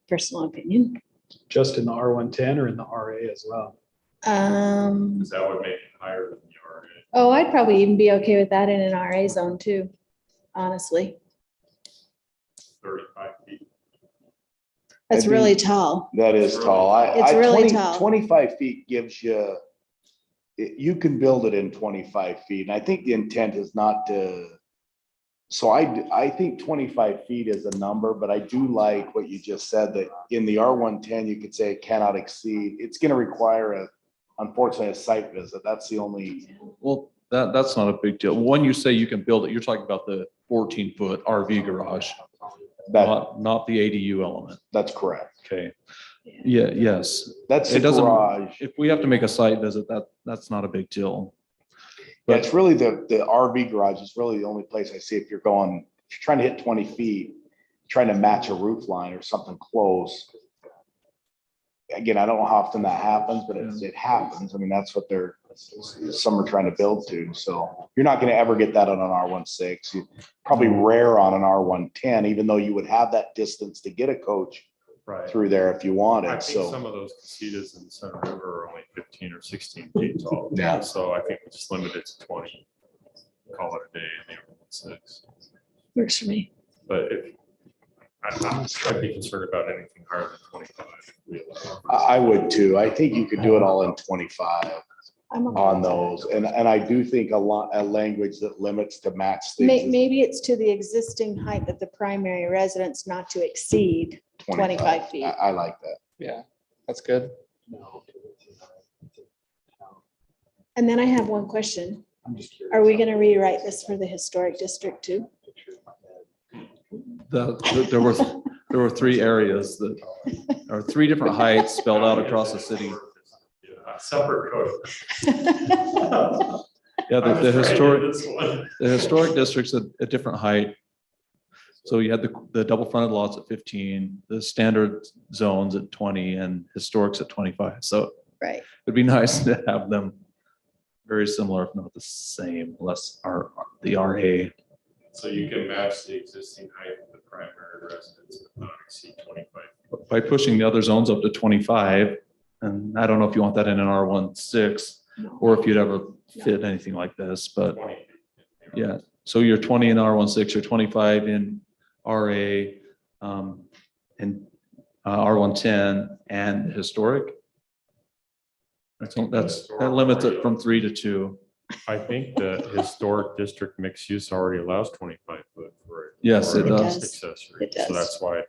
personal opinion. Just in the R110 or in the RA as well? Because that would make it higher than the RA. Oh, I'd probably even be okay with that in an RA zone too, honestly. 35 feet. That's That'd be- really tall. That is tall. It's really tall. 25 feet gives you, you can build it in 25 feet. And I think the intent is not to, so I think 25 feet is a number, but I do like what you just said, that in the R110, you could say it cannot exceed. It's going to require unfortunately, a site visit. That's the only, Well, that's not a big deal. When you say you can build it, you're talking about the 14-foot RV garage, not the ADU element. that's correct. Okay. Yeah, yes. That's the It doesn't- garage. If we have to make a site visit, that's not a big deal. But it's really the RV garage is really the only place I see if you're trying to hit 20 feet, trying to match a roof line or something close. Again, I don't know how often that happens, but it happens. I mean, that's what some are trying to build to. So you're not going to ever get that on an R16. You probably rare on an R110, even though you would have that distance to get a coach Right. through there if you I wanted. think So some of those casitas in Center River are only 15 or 16 feet tall. Yeah. So I think we just limit it to 20. Call it a day in the 6. Works for me. But I'd be concerned about anything higher than 25. I would too. I think you could do it all in 25 I'm okay on with that. those. And I do think a language that limits to match things. Maybe it's to the existing height of the primary residence not to exceed 25 feet. I like that. Yeah, that's good. And then I have one question. Are we going to rewrite this for the historic district too? There were 3 areas or 3 different heights spelled out across the city. Separate code. Yeah, I'm the afraid of historic, this one. the historic district's a different height. So you had the double fronted lots at 15, the standard zones at 20 and historics at 25. So Right. it'd be nice to have them very similar, if not the same, less the RA. So you can match the existing height of the primary residence, but not exceed 25. By pushing the other zones up to 25, and I don't know if you want that in an R16 or if you'd ever fit anything like this, but 20 feet. yeah. So you're 20 in R16, you're 25 in RA, and R110 and historic. That limits it from 3 to 2. I think the historic district mixed use already allows 25 foot for it. Yes, for it does. Accessory, It does. so that's why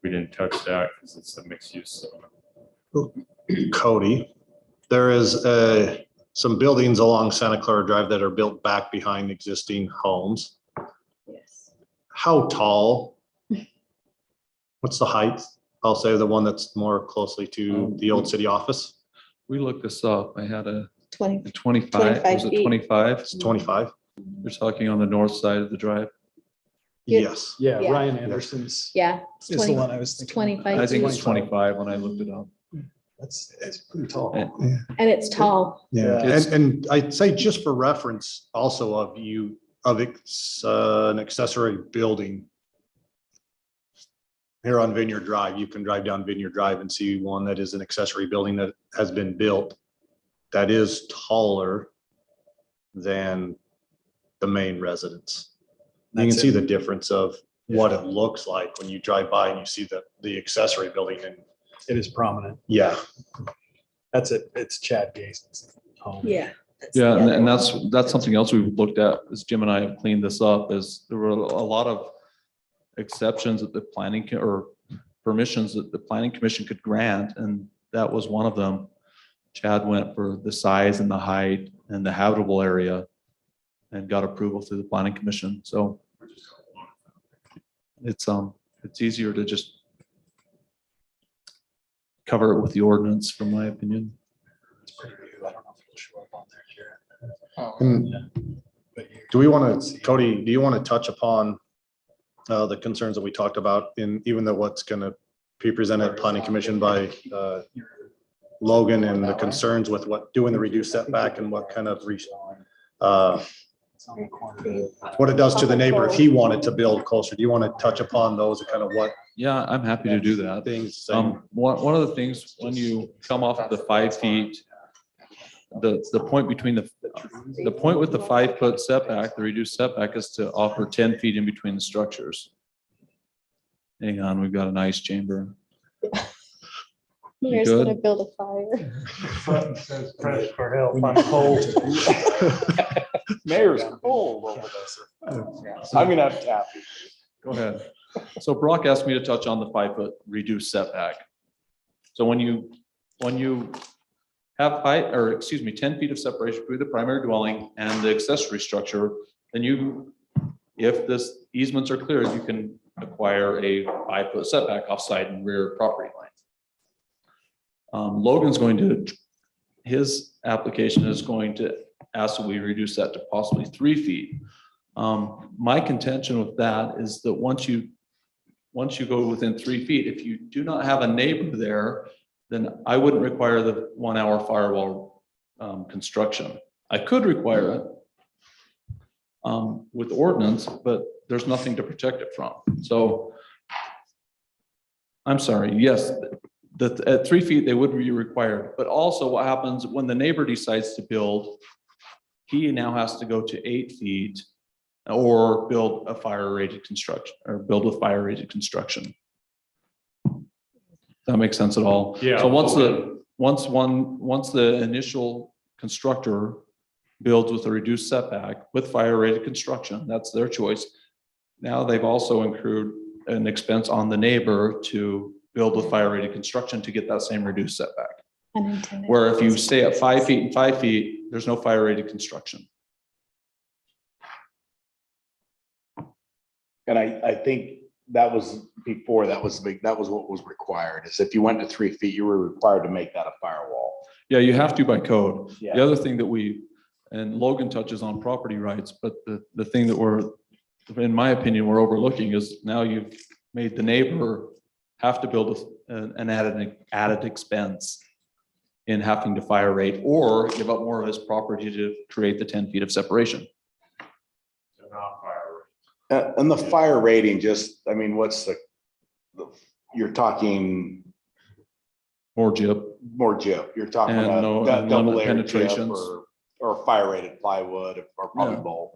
we didn't touch that, because it's a mixed use zone. Cody, there is some buildings along Santa Clara Drive that are built back behind existing homes. Yes. How tall? What's the height? I'll say the one that's more closely to the old city office. We looked this up. I had a 20, 25, was it feet. 25? It's 25. You're talking on the north side of the drive. Yeah. Yes. Yeah, Yeah. Ryan Anderson's yeah. It's is the 20 one I was thinking. 25 I think it's feet. 25 when I looked it up. That's pretty tall. Yeah. And it's tall. Yeah, It's- and I'd say just for reference also of an accessory building. Here on Vineyard Drive, you can drive down Vineyard Drive and see one that is an accessory building that has been built that is taller than the main residence. You can That's see it. the difference of what it looks like when you drive by and you see the accessory building and It is prominent. yeah. That's it. It's Chad Gayson's home. Yeah. that's the Yeah, other and one. that's something else we've looked at, as Jim and I have cleaned this up, is there were a lot of exceptions that the planning or permissions that the planning commission could grant, and that was one of them. Chad went for the size and the height and the habitable area and got approval through the planning commission. So it's easier to just cover it with the ordinance, from my opinion. It's pretty new. I don't know if it'll show up on there, Jared. Oh. And But you- do we want to, Cody, do you want to touch upon the concerns that we talked about in, even though what's going to be presented at planning commission by Logan and the concerns with doing the reduced setback and what kind of It's on the corner. what it does to the neighbor if he wanted to build closer? Do you want to touch upon those and kind of what Yeah, I'm happy to do that. things? One of the things, when you come off of the 5 feet, the point between the point with the 5 foot setback, the reduced setback, is to offer 10 feet in between the structures. Hang on, we've got an ice chamber. Mayor's good? gonna build a fire. Press for help, I'm cold. Mayor's cold over this. I'm gonna have to tap you. Go ahead. So Brock asked me to touch on the 5 foot reduced setback. So when you have 10 feet of separation between the primary dwelling and the accessory structure, then if this easements are cleared, you can acquire a 5 foot setback off side and rear property lines. Logan's his application is going to ask that we reduce that to possibly 3 feet. My contention with that is that once you go within 3 feet, if you do not have a neighbor there, then I wouldn't require the 1 hour firewall construction. I could require it with ordinance, but there's nothing to protect it from. So I'm sorry, yes, at 3 feet, they would be required, but also what happens when the neighbor decides to build, he now has to go to 8 feet or build a fire rated construction or build with fire rated construction. That makes sense at all? Yeah. So once the initial constructor builds with a reduced setback with fire rated construction, that's their choice. Now they've also accrued an expense on the neighbor to build with fire rated construction to get that same reduced setback. Unintended. Where if you stay at 5 feet and 5 feet, there's no fire rated construction. And I think that was before, that was what was required, is if you went to 3 feet, you were required to make that a firewall. Yeah, you have to by code. Yeah. The other thing that And Logan touches on property rights, but the thing that in my opinion, we're overlooking is now you've made the neighbor have to build an added expense in having to fire rate or give up more of his property to create the 10 feet of separation. They're not fire. And the fire rating, just, I mean, what's you're talking More GIP. more GIP, you're talking And no about double unlimited layer GIP penetrations. or fire rated plywood or probably Yeah. both.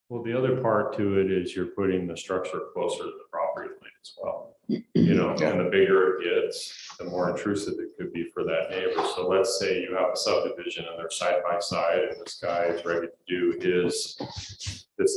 Well, the other part to it is you're putting the structure closer to the property line as well. You know, and the bigger it gets, the more intrusive it could be for that neighbor. So let's say you have a subdivision and they're side by side and this guy is ready to do this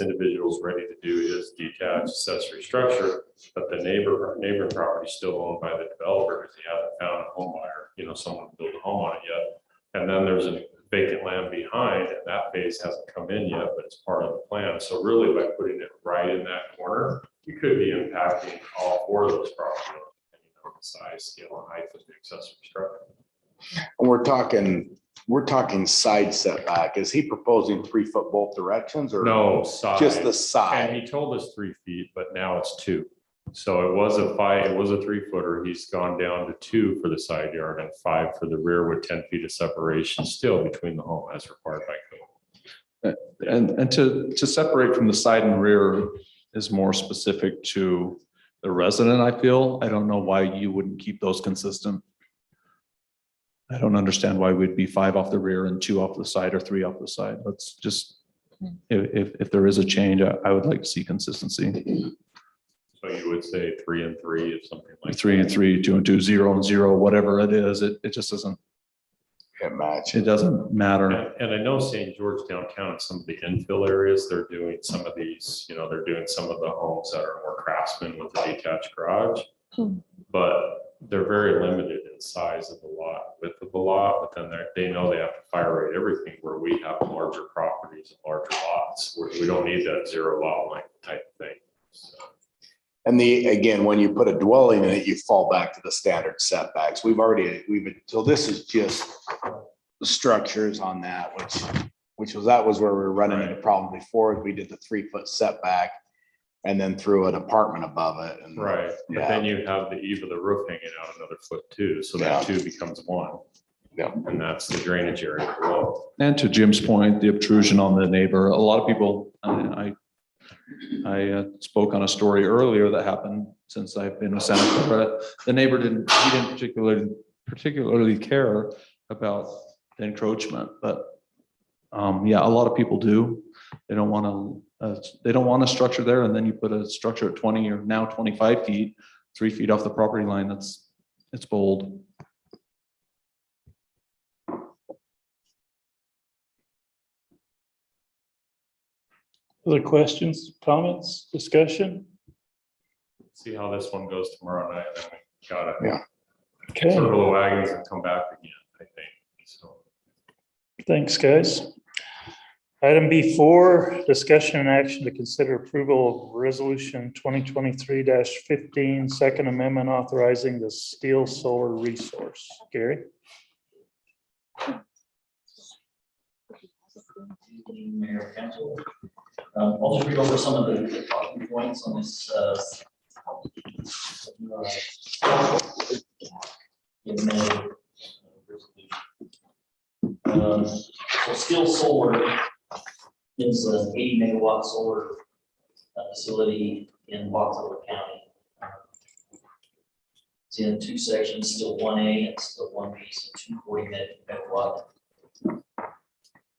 individual's ready to do his detached accessory structure, but the neighboring property is still owned by the developer because he hasn't found a home buyer, you know, someone to build a home on it yet. And then there's a vacant land behind and that phase hasn't come in yet, but it's part of the plan. So really by putting it right in that corner, you could be impacting all four of those properties, depending on the size, scale, and height of the accessory structure. And we're talking side setback. Is he proposing 3 foot both directions or? No, side. Just the And side? he told us 3 feet, but now it's 2. So it was a 3-footer. He's gone down to 2 for the side yard and 5 for the rear with 10 feet of separation still between the home as required by code. And to separate from the side and rear is more specific to the resident, I feel. I don't know why you wouldn't keep those consistent. I don't understand why we'd be 5 off the rear and 2 off the side or 3 off the side. Let's just, if there is a change, I would like to see consistency. So you would say 3 and 3 if something like. 3 and 3, 2 and 2, 0 and 0, whatever it is, it just doesn't, Can't match. it doesn't matter. And I know St. George downtown, some of the infill areas, they're doing some of these, you know, they're doing some of the homes that are more craftsman with a detached garage. But they're very limited in size of the lot, width of the lot, but then they know they have to fire rate everything where we have larger properties and larger lots. We don't need that 0 lot line type thing. So. And again, when you put a dwelling in it, you fall back to the standard setbacks. So this is just the structures on that, that was where we were running into problem before. We did the 3 foot setback and then threw an apartment above it. And Right, but yeah. then you have the eave of the roof hanging out another foot too, so that 2 becomes 1. Yeah. And that's the drainage area below. And to Jim's point, the obtrusion on the neighbor, a lot of people, I spoke on a story earlier that happened since I've been with Santa Clara. The neighbor didn't particularly care about the encroachment, but yeah, a lot of people do. They don't want a structure there, and then you put a structure at 20 or now 25 feet, 3 feet off the property line. It's bold. Other questions, comments, discussion? See how this one goes tomorrow night, then we gotta Okay, circle the wagons and come back again, I think, so. thanks, guys. Item B4, discussion and action to consider approval of resolution 2023-15, second amendment authorizing the Steel Solar Resource. Gary? Mayor, council. I'll just read over some of the talking points on this. So Steel Solar is an 80 megawatt solar facility in Boxelder County. It's in 2 sections, Steel 1A and Steel 1B, so 240 megawatt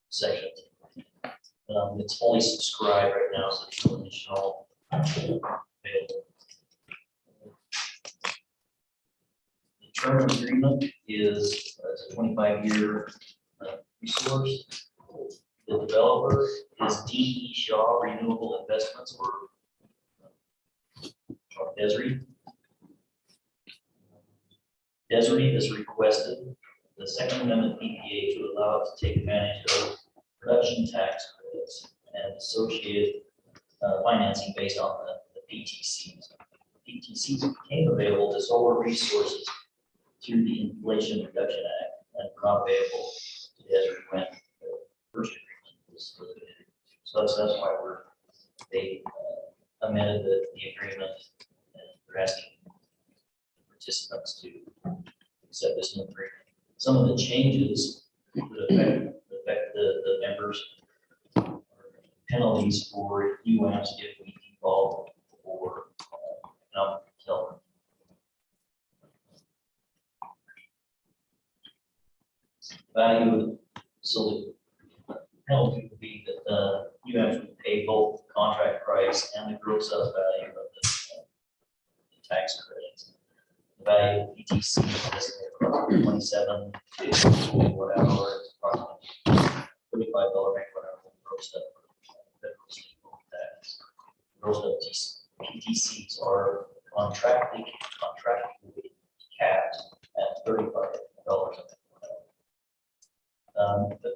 sections. It's fully subscribed right now, so there's no additional available. The term of agreement is a 25-year resource. The developer is D.E. Shaw Renewable Investments or DESRI. DESRI has requested the Second Amendment PPA to allow it to take advantage of production tax credits and associated financing based on the PTCs. PTCs became available to solar resources through the Inflation Reduction Act and were not available to DESRI when the first that's why they amended the agreement, and they're asking participants to accept this new agreement. Some of the changes that affect the members, penalties for UAMs if we default or not tell. Value, so the penalty would be that the UAMs would pay both the contract price and the gross sales value of the tax credits. The value of PTC is approximately 27 whatever, approximately $35 whatever gross up. Gross up PTCs are contractually capped at $35. But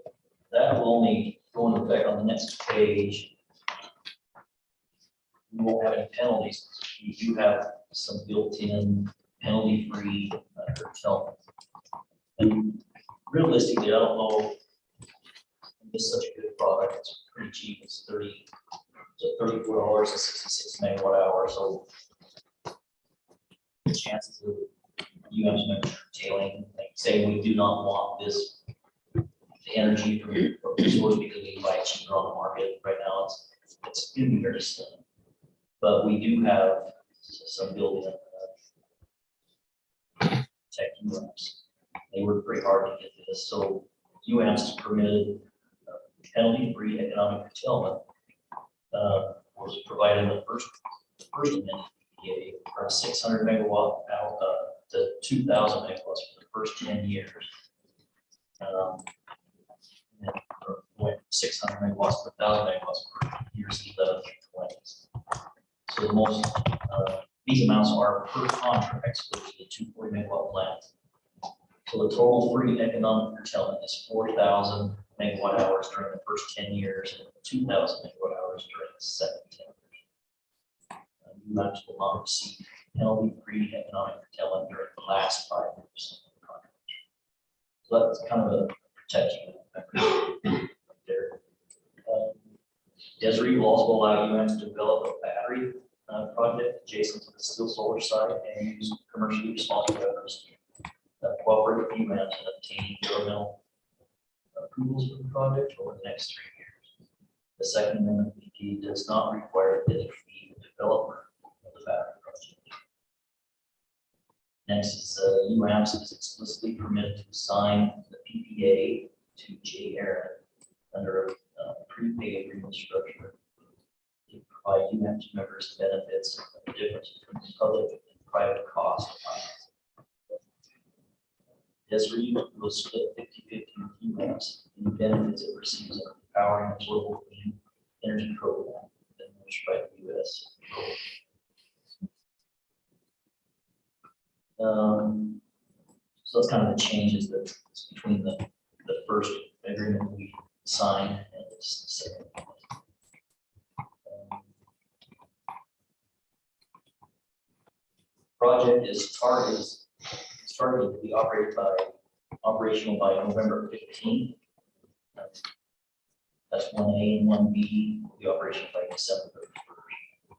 that will only go into effect on the next page. We won't have any penalties. We do have some built-in penalty-free curtailment. And realistically, I don't know, it's such a good product. It's pretty cheap. It's $34.66 megawatt hour. So the chances of UAMs members curtailing, like say we do not want this the energy from the source because we can buy it cheaper on the market right now, it's going to be very slim. But we do have some built-in tech UAMs. They work pretty hard to get this. So UAMs is permitted penalty-free economic curtailment was provided in the first amendment from 600 megawatt out to 2,000 megawatts for the first 10 years. And went 600 megawatts per 1,000 megawatts per years 11 through 20s. So the most these amounts are per contract, so there's the 240 megawatt plant. So the total free economic curtailment is 4,000 megawatt hours during the first 10 years and 2,000 megawatt hours during the second 10 years. UAMs will not receive penalty-free economic curtailment during the last 5 years of the contract. So that's kind of a protection there. Desiree will also allow UAMs to develop a battery project adjacent to the Steel Solar site and use commercially responsible efforts cooperate with UAMs in obtaining governmental approvals for the project over the next 3 years. The Second Amendment PPA does not require that it be the developer of the battery project. Next is UAMs is explicitly permitted to assign the PPA to J. Aaron under a prepaid agreement structure to provide UAMs members benefits of the difference between public and private cost of financing. Desiree will split 50-50 with UAMs in the benefits it receives under the Powering Affordable Clean Energy Program administered by the U.S. So that's kind of the changes that's between the first agreement we signed and this second. Project is targeted to be operational by November 15th. That's 1A and 1B will be operational by December 31st.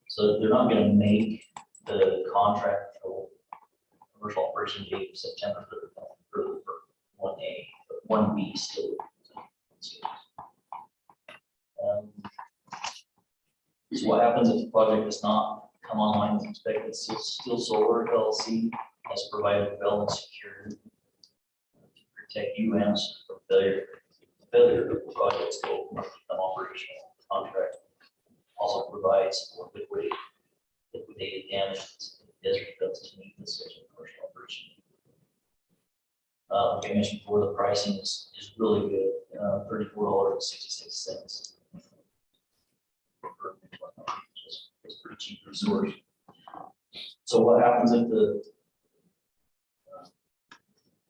So they're not going to make the contract for commercial operation date of September 3rd for 1A, but 1B still. So what happens if the project does not come online as expected? Steel Solar LLC has provided development security to protect UAMs from failure of the project scope and become operational. Contract also provides for liquidated damages as regards to meet the schedule of commercial operation. Like I mentioned before, the pricing is really good, $34.66. It's pretty cheap resource. So what happens if the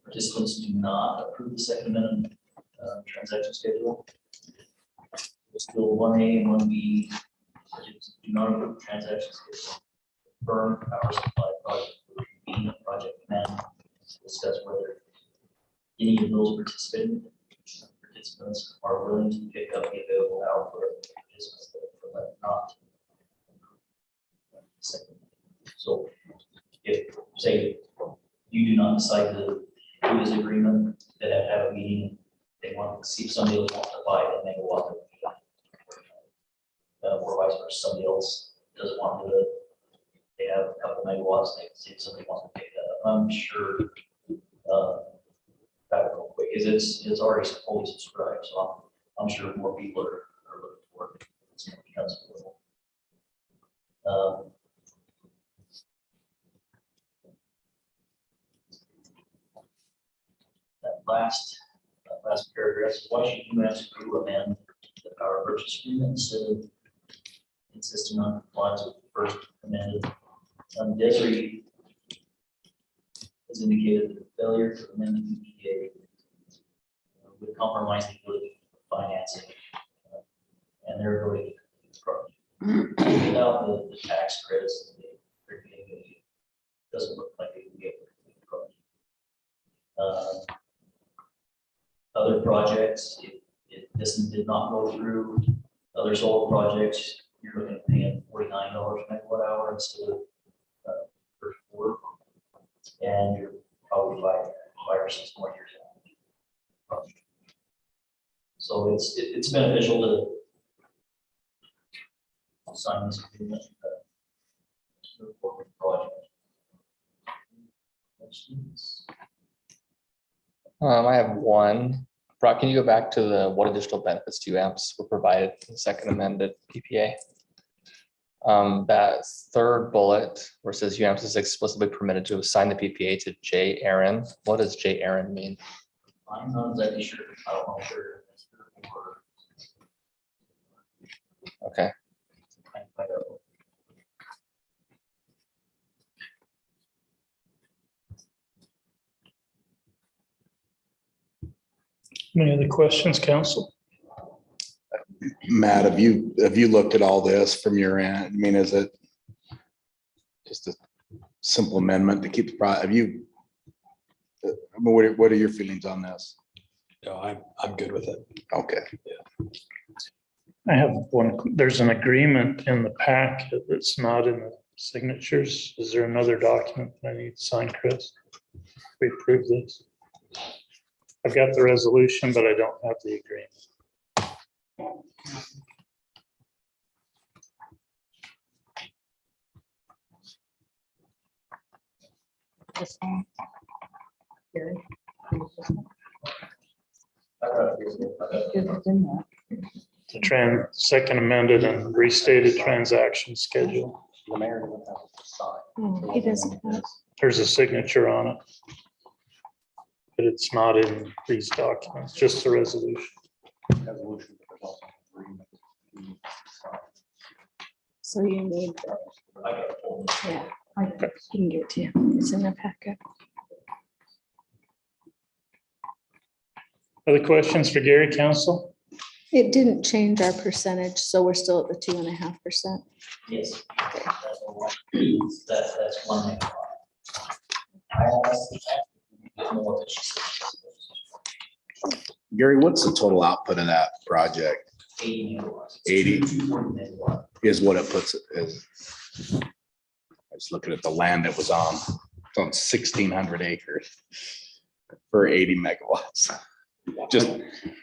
participants do not approve the Second Amendment transaction schedule? There's still 1A and 1B. Do not approve the transaction schedule. Firm power supply project will convene a project command to discuss whether any of those participants participants are willing to pick up the available hour for participants that elect not. So if, say, you do not decide to do this agreement, that have a meeting, they want to see if somebody else wants to buy it, and they go out there. Or vice versa, somebody else doesn't want to, they have a couple megawatts, they can see if somebody wants to pick that up. I'm sure, that real quick, is it's already fully subscribed, so I'm sure more people are looking for it. It's gonna become available. That last paragraph, is why should UMass approve amend the power purchase agreement instead of insisting on compliance with the first amended? Desiree has indicated that the failure to amend the PPA would compromise the ability of financing and their ability to the project. Without the tax credits, they're getting, it doesn't look like they would be able to complete the project. Other projects, if this did not go through, other solar projects, you're looking at paying $49 megawatt hour instead of first quarter, and you're probably 5 or 6 more years out. So it's beneficial to sign this agreement. Move forward with the project. Questions? I have one. Brock, can you go back to the what additional benefits to UAMPS were provided in the second amended PPA? That third bullet where it says UAMPS is explicitly permitted to assign the PPA to J. Aaron. What does J. Aaron mean? I'm not exactly sure. I don't know sure. Okay. Any other questions, council? Matt, have you looked at all this from your end? I mean, is it just a simple amendment to keep the have you? I mean, what are your feelings on this? No, I'm good with it. Okay. I have one, there's an agreement in the pack that's not in the signatures. Is there another document that I need to sign, Chris? We approve this. I've got the resolution, but I don't have the agreement. The second amended and restated transaction schedule. The mayor doesn't have to sign. Oh, he doesn't have. There's a signature on it. But it's not in these documents, just the resolution. So you need, I got a full. yeah, I can give it to you. It's in the packet. Other questions for Gary, council? It didn't change our percentage, so we're still at the 2.5%. Yes. That's one thing. More than she said. Gary, what's the total output of that project? 80 megawatts. 80. 240 megawatt. Is what it puts it is. I was looking at the land it was on. It's on 1,600 acres for 80 megawatts.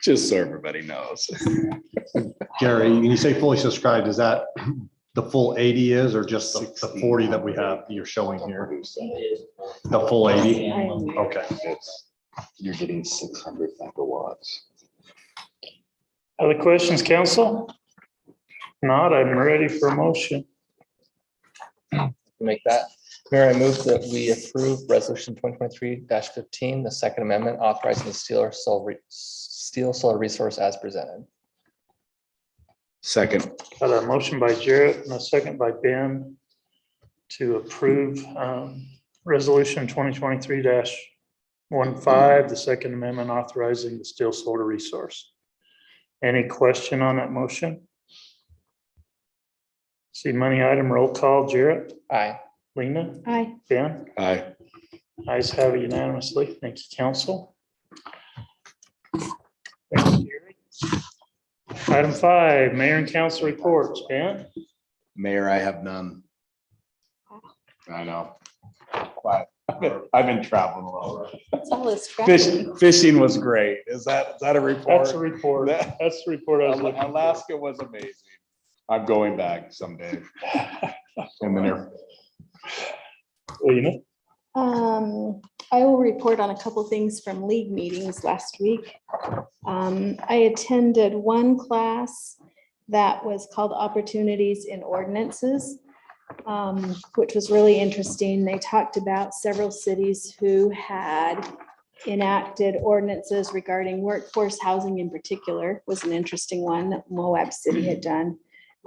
Just so everybody knows. Gary, when you say fully subscribed, is that the full 80 is, or just the 40 that we have, you're showing here? It is. The full 80? And Okay. You're getting 600 megawatts. Other questions, council? Not, I'm ready for a motion. Make that. Mayor, I move that we approve resolution 2023-15, the second amendment authorizing the steel solar resource as presented. Second. Got a motion by Jarrett and a second by Ben to approve resolution 2023-15, the second amendment authorizing the steel solar resource. Any question on that motion? See money item roll call, Jarrett, Aye. Lena, Aye. Ben, Aye. ayes have it unanimously. Thank you, council. Thanks, Gary. Item 5, mayor and council reports. Ben? Mayor, I have none. I know. But I've been traveling a lot. It's all this traveling. Fishing was great. Is that a report? That's a report. That's the report I was looking for. Alaska was amazing. I'm going back someday. In the near. Lena? I will report on a couple things from league meetings last week. I attended one class that was called Opportunities in Ordinances, which was really interesting. They talked about several cities who had enacted ordinances regarding workforce housing in particular, was an interesting one that Moab City had done.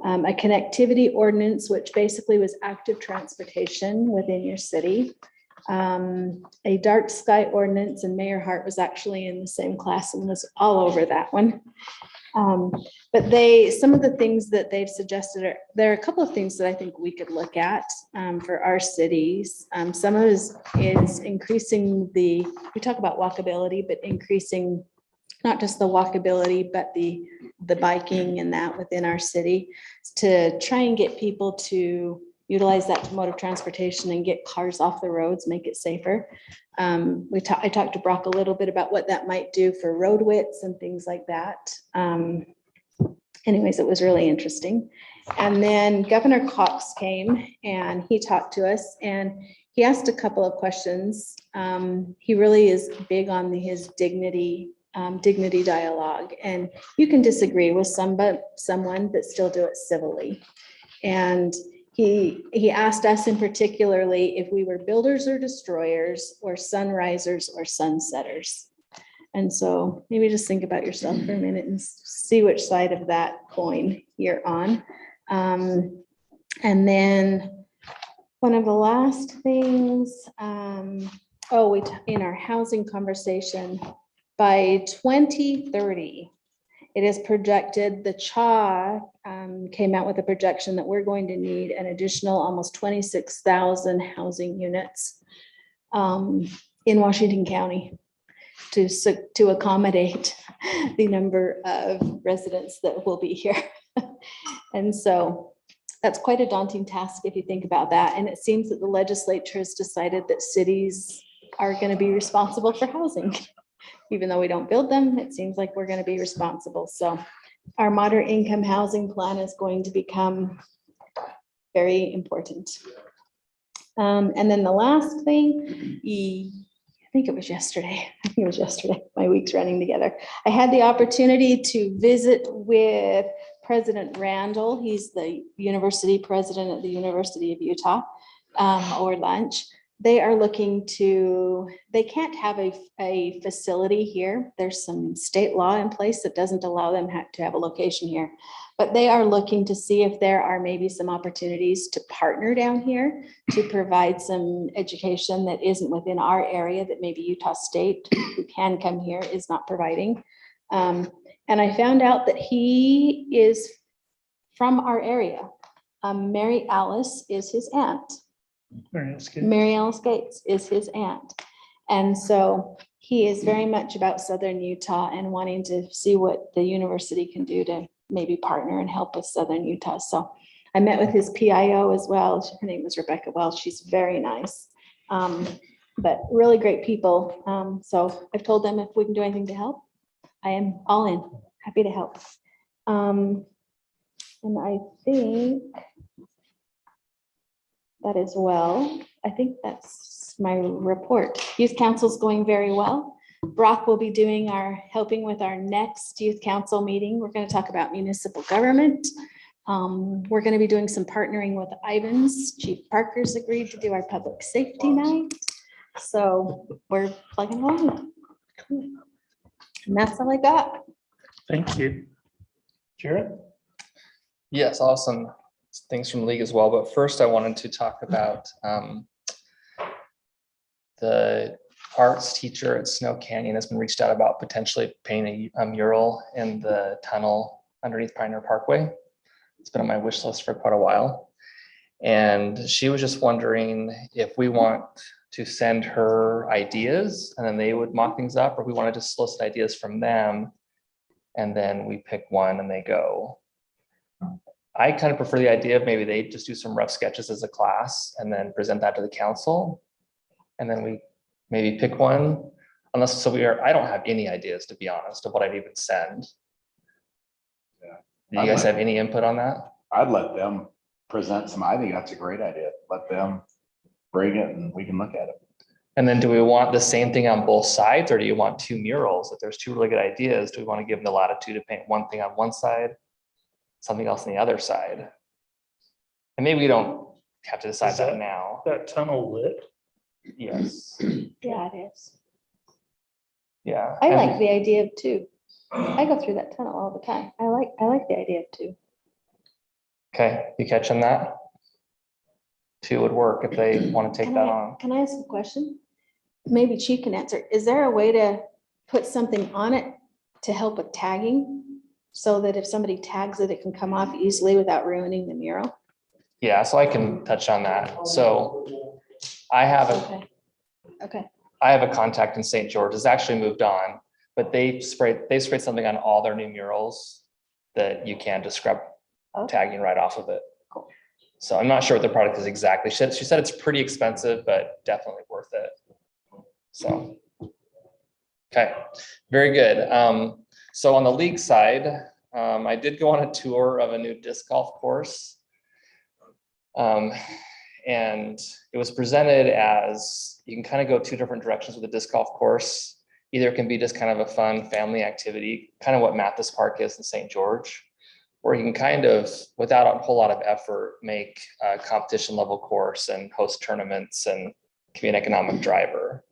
A connectivity ordinance, which basically was active transportation within your city. A dark sky ordinance, and Mayor Hart was actually in the same class and was all over that one. But some of the things that they've suggested there are a couple of things that I think we could look at for our cities. Some of it is increasing we talk about walkability, but increasing not just the walkability, but the biking and that within our city to try and get people to utilize that mode of transportation and get cars off the roads, make it safer. I talked to Brock a little bit about what that might do for road widths and things like that. Anyways, it was really interesting. And then Governor Cox came and he talked to us and he asked a couple of questions. He really is big on his dignity dialogue, and you can disagree with someone, but still do it civilly. And he asked us in particularly if we were builders or destroyers or sunrisers or sunsetters. And so maybe just think about yourself for a minute and see which side of that coin you're on. And then one of the last things, in our housing conversation, by 2030, it is projected, the CHA came out with a projection that we're going to need an additional almost 26,000 housing units in Washington County to accommodate the number of residents that will be here. And so that's quite a daunting task if you think about that. And it seems that the legislature has decided that cities are going to be responsible for housing. Even though we don't build them, it seems like we're going to be responsible. So our moderate income housing plan is going to become very important. And then the last thing, I think it was yesterday. My week's running together. I had the opportunity to visit with President Randall. He's the university president at the University of Utah, over lunch. They are they can't have a facility here. There's some state law in place that doesn't allow them to have a location here. But they are looking to see if there are maybe some opportunities to partner down here to provide some education that isn't within our area that maybe Utah State, who can come here, is not providing. And I found out that he is from our area. Mary Alice is his aunt. Mary Alice Gates is his aunt. And so he is very much about Southern Utah and wanting to see what the university can do to maybe partner and help with Southern Utah. So I met with his PIO as well. Her name was Rebecca Wells. She's very nice, but really great people. So I've told them if we can do anything to help, I am all in, happy to help. And I think that is well. I think that's my report. Youth Council is going very well. Brock will be helping with our next Youth Council meeting. We're going to talk about municipal government. We're going to be doing some partnering with Ivans. Chief Parker's agreed to do our public safety night. So we're plugging along. And that's all I got. Thank you. Jared? Yes, awesome things from the league as well. But first I wanted to talk about the arts teacher at Snow Canyon has been reached out about potentially painting a mural in the tunnel underneath Pioneer Parkway. It's been on my wish list for quite a while. And she was just wondering if we want to send her ideas and then they would mock things up, or if we wanted to solicit ideas from them and then we pick one and they go. I kind of prefer the idea of maybe they just do some rough sketches as a class and then present that to the council. And then we maybe pick one, unless, so I don't have any ideas, to be honest, of what I'd even send. Yeah. Do you guys have any input on that? I'd let them present some, I think that's a great idea. Let them bring it and we can look at it. And then do we want the same thing on both sides, or do you want two murals? If there's two really good ideas, do we want to give them the latitude to paint one thing on one side, something else on the other side? And maybe we don't have to decide Is that that- now. That tunnel lit. Yes, Yeah, it is. yeah. I And- like the idea of two. I go through that tunnel all the time. I like the idea of two. Okay, you catching that? Two would work if they want to take that on. Can I ask a question? Maybe Chief can answer. Is there a way to put something on it to help with tagging? So that if somebody tags it, it can come off easily without ruining the mural? Yeah, so I can touch on that. So I have Okay, a contact in St. George, has actually moved on, but they sprayed something on all their new murals that you can just scrub tagging right off of it. Cool. So I'm not sure what the product is exactly. She said it's pretty expensive, but definitely worth it. So, okay, very good. So on the league side, I did go on a tour of a new disc golf course. And it was presented as, you can kind of go two different directions with a disc golf course. Either it can be just kind of a fun family activity, kind of what Mathis Park is in St. George, or you can kind of, without a whole lot of effort, make a competition level course and host tournaments and be an economic driver.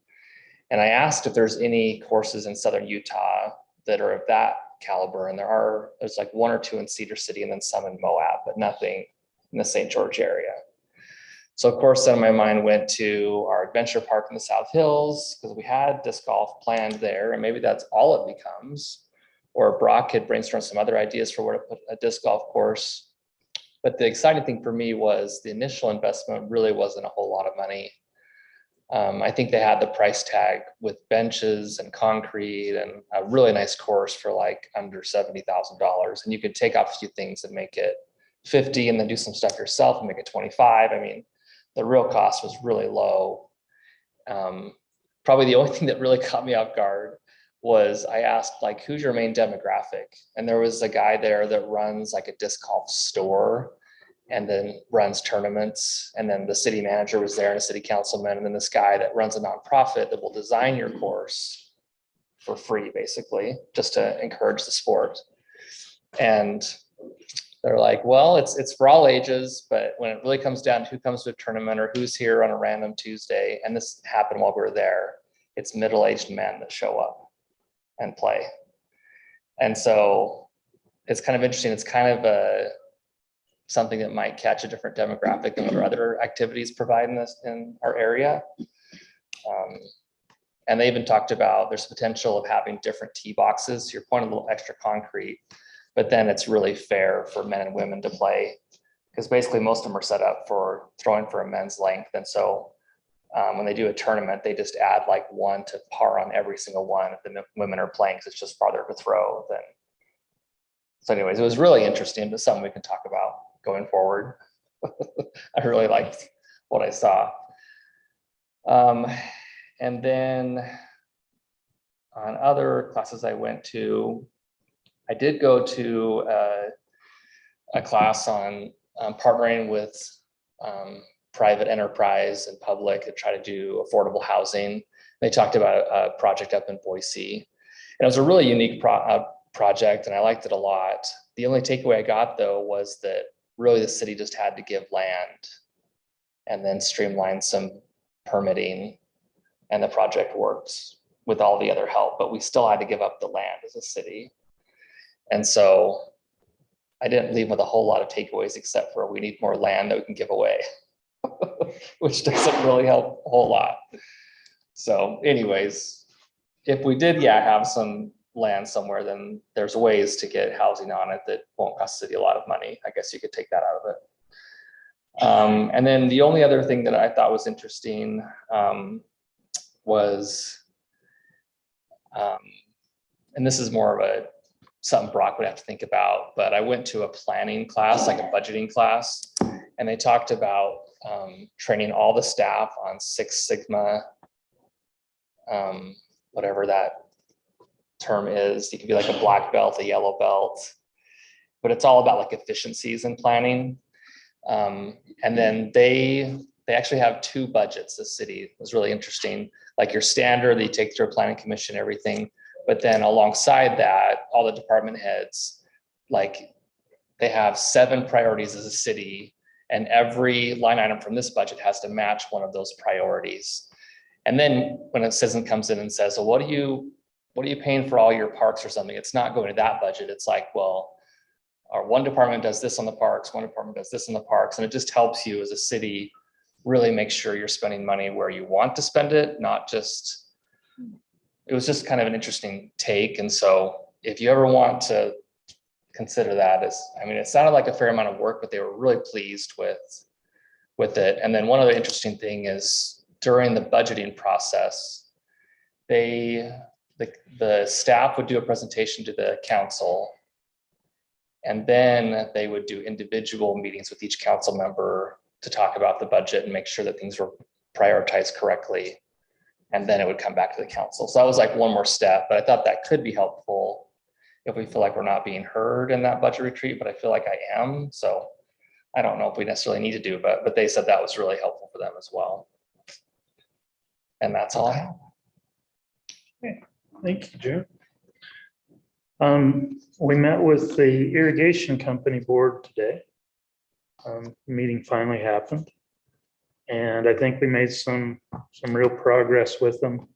And I asked if there's any courses in Southern Utah that are of that caliber, and there's like one or two in Cedar City and then some in Moab, but nothing in the St. George area. So of course, then my mind went to our adventure park in the South Hills, because we had disc golf planned there, and maybe that's all it becomes. Or Brock had brainstormed some other ideas for where to put a disc golf course. But the exciting thing for me was the initial investment really wasn't a whole lot of money. I think they had the price tag with benches and concrete and a really nice course for like under $70,000. And you could take off a few things and make it 50 and then do some stuff yourself and make it 25. I mean, the real cost was really low. Probably the only thing that really caught me off guard was I asked, like, who's your main demographic? And there was a guy there that runs like a disc golf store and then runs tournaments. And then the city manager was there and a city councilman. And then this guy that runs a nonprofit that will design your course for free, basically, just to encourage the sport. And they're like, well, it's for all ages, but when it really comes down to who comes to a tournament or who's here on a random Tuesday, and this happened while we were there, it's middle-aged men that show up and play. And so it's kind of interesting. It's kind of something that might catch a different demographic than what our other activities provide in our area. And they even talked about there's potential of having different tee boxes. So you're pointing a little extra concrete, but then it's really fair for men and women to play, because basically most of them are set up for throwing for a men's length. And so when they do a tournament, they just add like one to par on every single one if the women are playing, because it's just farther to throw than. So anyways, it was really interesting, but something we can talk about going forward. I really liked what I saw. And then on other classes I went to, I did go to a class on partnering with private enterprise and public to try to do affordable housing. They talked about a project up in Boise. And it was a really unique project, and I liked it a lot. The only takeaway I got, though, was that really the city just had to give land and then streamline some permitting, and the project worked with all the other help, but we still had to give up the land as a city. And so I didn't leave with a whole lot of takeaways, except for we need more land that we can give away, which doesn't really help a whole lot. So anyways, if we did, have some land somewhere, then there's ways to get housing on it that won't cost the city a lot of money. I guess you could take that out of it. And then the only other thing that I thought was interesting was, and this is more of a something Brock would have to think about, but I went to a planning class, like a budgeting class, and they talked about training all the staff on Six Sigma, whatever that term is. You could be like a black belt, a yellow belt, but it's all about like efficiencies in planning. And then they actually have two budgets. The city it was really interesting, like your standard that you take through a planning commission, everything. But then alongside that, all the department heads, like they have 7 priorities as a city, and every line item from this budget has to match one of those priorities. And then when a citizen comes in and says, well, what are you paying for all your parks or something? It's not going to that budget. It's like, well, our one department does this on the parks, one department does this on the parks. And it just helps you as a city really make sure you're spending money where you want to spend it, not just, it was just kind of an interesting take. And so if you ever want to consider that, it sounded like a fair amount of work, but they were really pleased with it. And then one other interesting thing is during the budgeting process, the staff would do a presentation to the council, and then they would do individual meetings with each council member to talk about the budget and make sure that things were prioritized correctly. And then it would come back to the council. So that was like one more step, but I thought that could be helpful if we feel like we're not being heard in that budget retreat, but I feel like I am. So I don't know if we necessarily need to do, but they said that was really helpful for them as well. And that's all I have. Thank you, Jim. We met with the irrigation company board today. Meeting finally happened. And I think we made some real progress with them.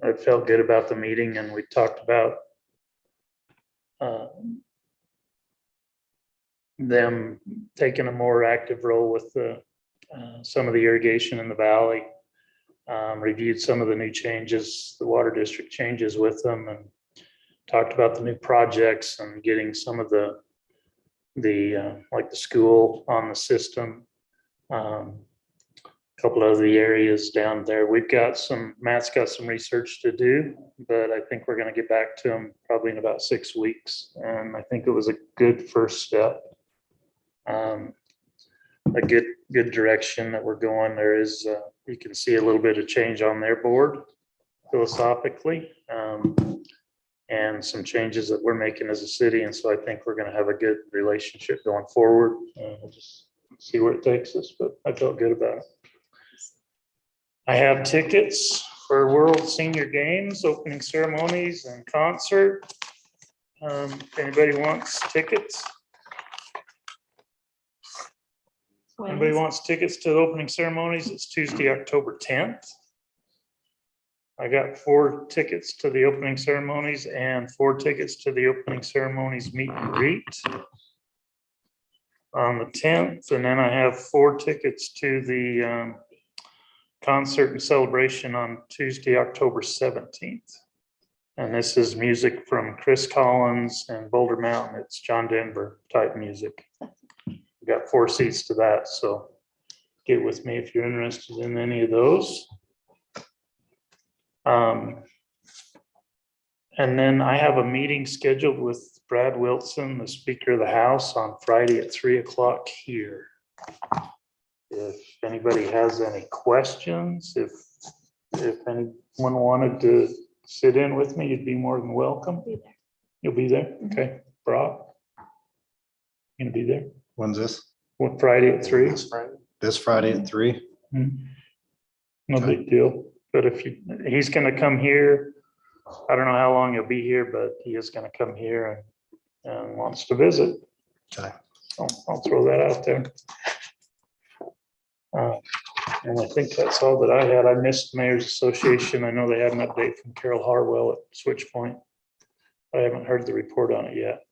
I felt good about the meeting, and we talked about them taking a more active role with some of the irrigation in the valley. Reviewed some of the new changes, the water district changes with them, and talked about the new projects and getting some of the like the school on the system. A couple of the areas down there. Matt's got some research to do, but I think we're going to get back to him probably in about 6 weeks. And I think it was a good first step. A good direction that we're going. There is, you can see a little bit of change on their board philosophically, and some changes that we're making as a city. And so I think we're going to have a good relationship going forward. We'll just see where it takes us, but I felt good about it. I have tickets for World Senior Games, opening ceremonies and concert. If anybody wants tickets. Anybody wants tickets to the opening ceremonies? It's Tuesday, October 10th. I got 4 tickets to the opening ceremonies and 4 tickets to the opening ceremonies meet and greet on the 10th. And then I have 4 tickets to the concert and celebration on Tuesday, October 17th. And this is music from Chris Collins and Boulder Mountain. It's John Denver type music. We got 4 seats to that, so get with me if you're interested in any of those. And then I have a meeting scheduled with Brad Wilson, the Speaker of the House, on Friday at 3 o'clock here. If anybody has any questions, if anyone wanted to sit in with me, you'd be more than welcome. Be there. You'll be there? Okay. Brock? You gonna be there? When's this? What, Friday at 3? This Friday at 3? No big deal. But he's gonna come here. I don't know how long he'll be here, but he is gonna come here and wants to visit. Okay. So I'll throw that out there. And I think that's all that I had. I missed Mayor's Association. I know they had an update from Carol Harwell at Switch Point. I haven't heard the report on it yet.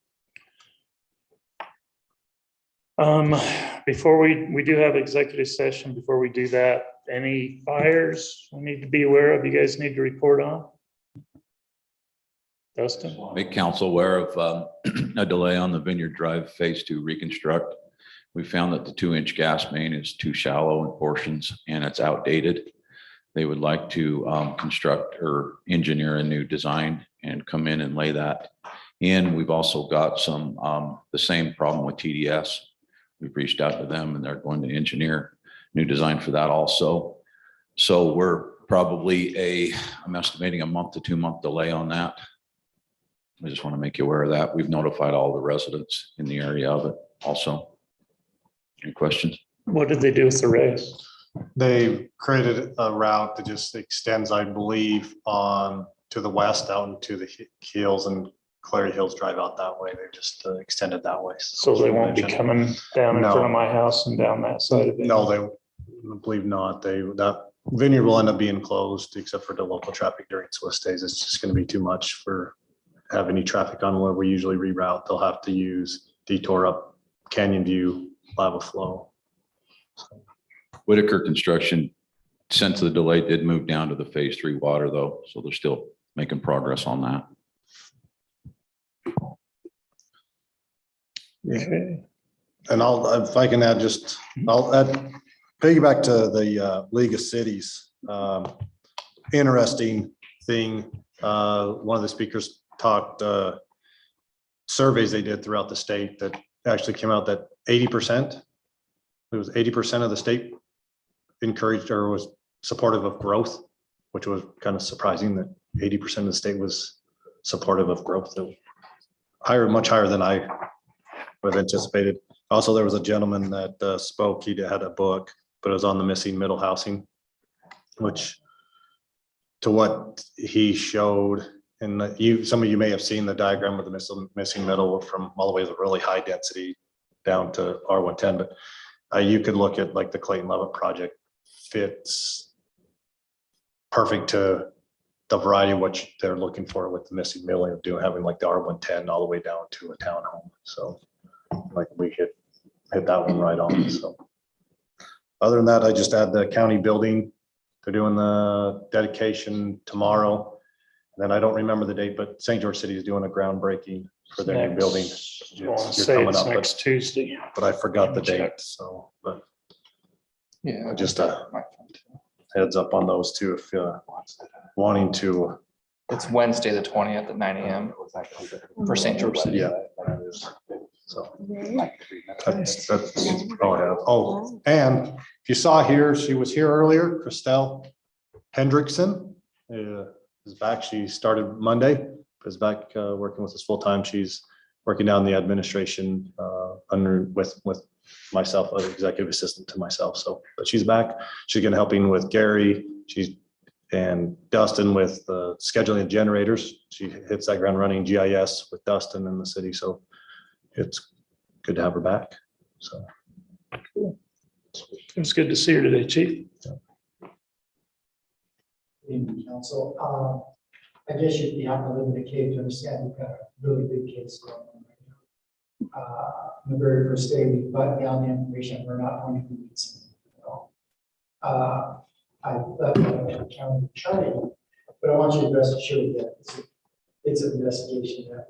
Before we do have executive session. Before we do that, any fires we need to be aware of? You guys need to report on? Dustin? Make council aware of a delay on the Vineyard Drive Phase 2 reconstruct. We found that the 2-inch gas main is too shallow in portions and it's outdated. They would like to construct or engineer a new design and come in and lay that in. We've also got some, the same problem with TDS. We've reached out to them and they're going to engineer new design for that also. So we're probably I'm estimating a month to 2 month delay on that. I just want to make you aware of that. We've notified all the residents in the area of it also. Any questions? What did they do with the race? They created a route that just extends, I believe, on to the west out into the hills, and Clary Hills drive out that way. They just extended that way. So they won't be coming down in front of my house and down that side of it? No, they I believe not. That vineyard will end up being closed except for the local traffic during Swiss days. It's just going to be too much for have any traffic on where we usually reroute. They'll have to use detour up Canyon View, lava flow. Whitaker Construction, since the delay, did move down to the phase 3 water though. So they're still making progress on that. Okay. And if I can add I'll add piggyback to the League of Cities. Interesting thing. One of the speakers talked surveys they did throughout the state that actually came out that 80%, it was 80% of the state encouraged or was supportive of growth, which was kind of surprising that 80% of the state was supportive of growth. Much higher than I would have anticipated. Also, there was a gentleman that spoke. He had a book, but it was on the missing middle housing, which to what he showed, and some of you may have seen the diagram of the missing middle from all the way to really high density down to R110, but you could look at like the Clayton Levitt project fits perfect to the variety of what they're looking for with the missing middle of having like the R110 all the way down to a townhome. So like we hit that one right on. So other than that, I just add the county building. They're doing the dedication tomorrow. And then I don't remember the date, but St. George City is doing a groundbreaking for their new building. I want to say it's next Tuesday. But I forgot the date. So, but Yeah. just heads up on those two if wanting to. It's Wednesday, the 20th at 9 a.m. for St. George City. Yeah. So that's all I have. Oh, and if you saw here, she was here earlier, Christelle Hendrickson is back. She started Monday, is back working with us full time. She's working down the administration with myself, an executive assistant to myself. So, but she's back. She's gonna helping with Gary. And Dustin with scheduling the generators. She hits that ground running GIS with Dustin in the city. So it's good to have her back. So. Cool. It was good to see her today, Chief. Evening, Council. I guess you'd be out to live in the cave to understand we've got a really big case going on right now. The very first day we buttoned down the information, we're not going to be meeting at all. I left the county attorney, but I want you to rest assured that it's an investigation that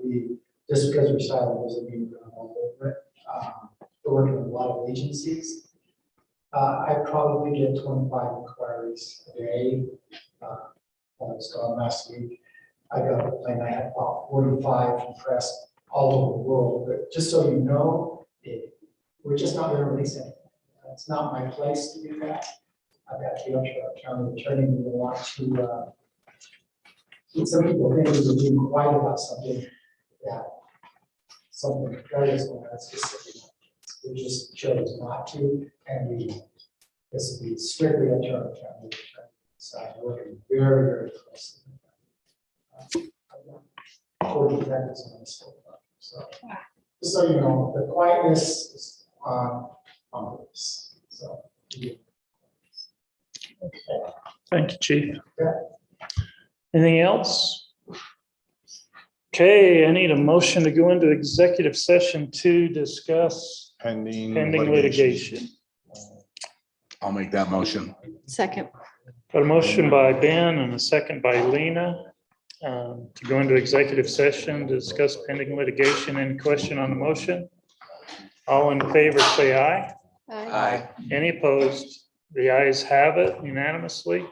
just because we're silent doesn't mean we're all over it. We're working with a lot of agencies. I probably get 25 inquiries a day. When I was gone last week, I got a plane. I had about 45 from press all over the world. But just so you know, we're just not going to release anything. It's not my place to do that. I've got to go to our county attorney. We want to. Some people think we're being quiet about something very going on specific. We just chose not to, and this will be strictly a term county. So I'm working very, very closely. 40 detectives on this whole project. So just so you know, the quietness is on this. So. Thank you, Chief. Yeah. Anything else? Okay, I need a motion to go into executive session to discuss Pending litigation. I'll make that motion. Second. Got a motion by Ben and a second by Lena to go into executive session to discuss pending litigation. Any question on the motion? All in favor, say aye. Aye. Any opposed? The ayes have it unanimously.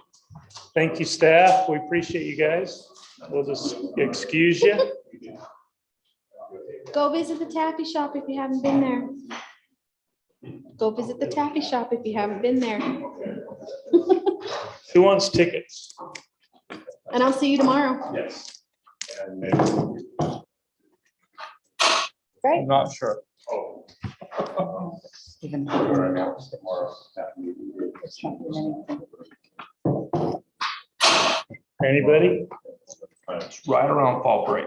Thank you, staff. We appreciate you guys. We'll just excuse you. Go visit the taffy shop if you haven't been there. Go visit the taffy shop if you haven't been there. Who wants tickets? And I'll see you tomorrow. Yes. And Right? I'm not sure. Anybody? Right around fall break.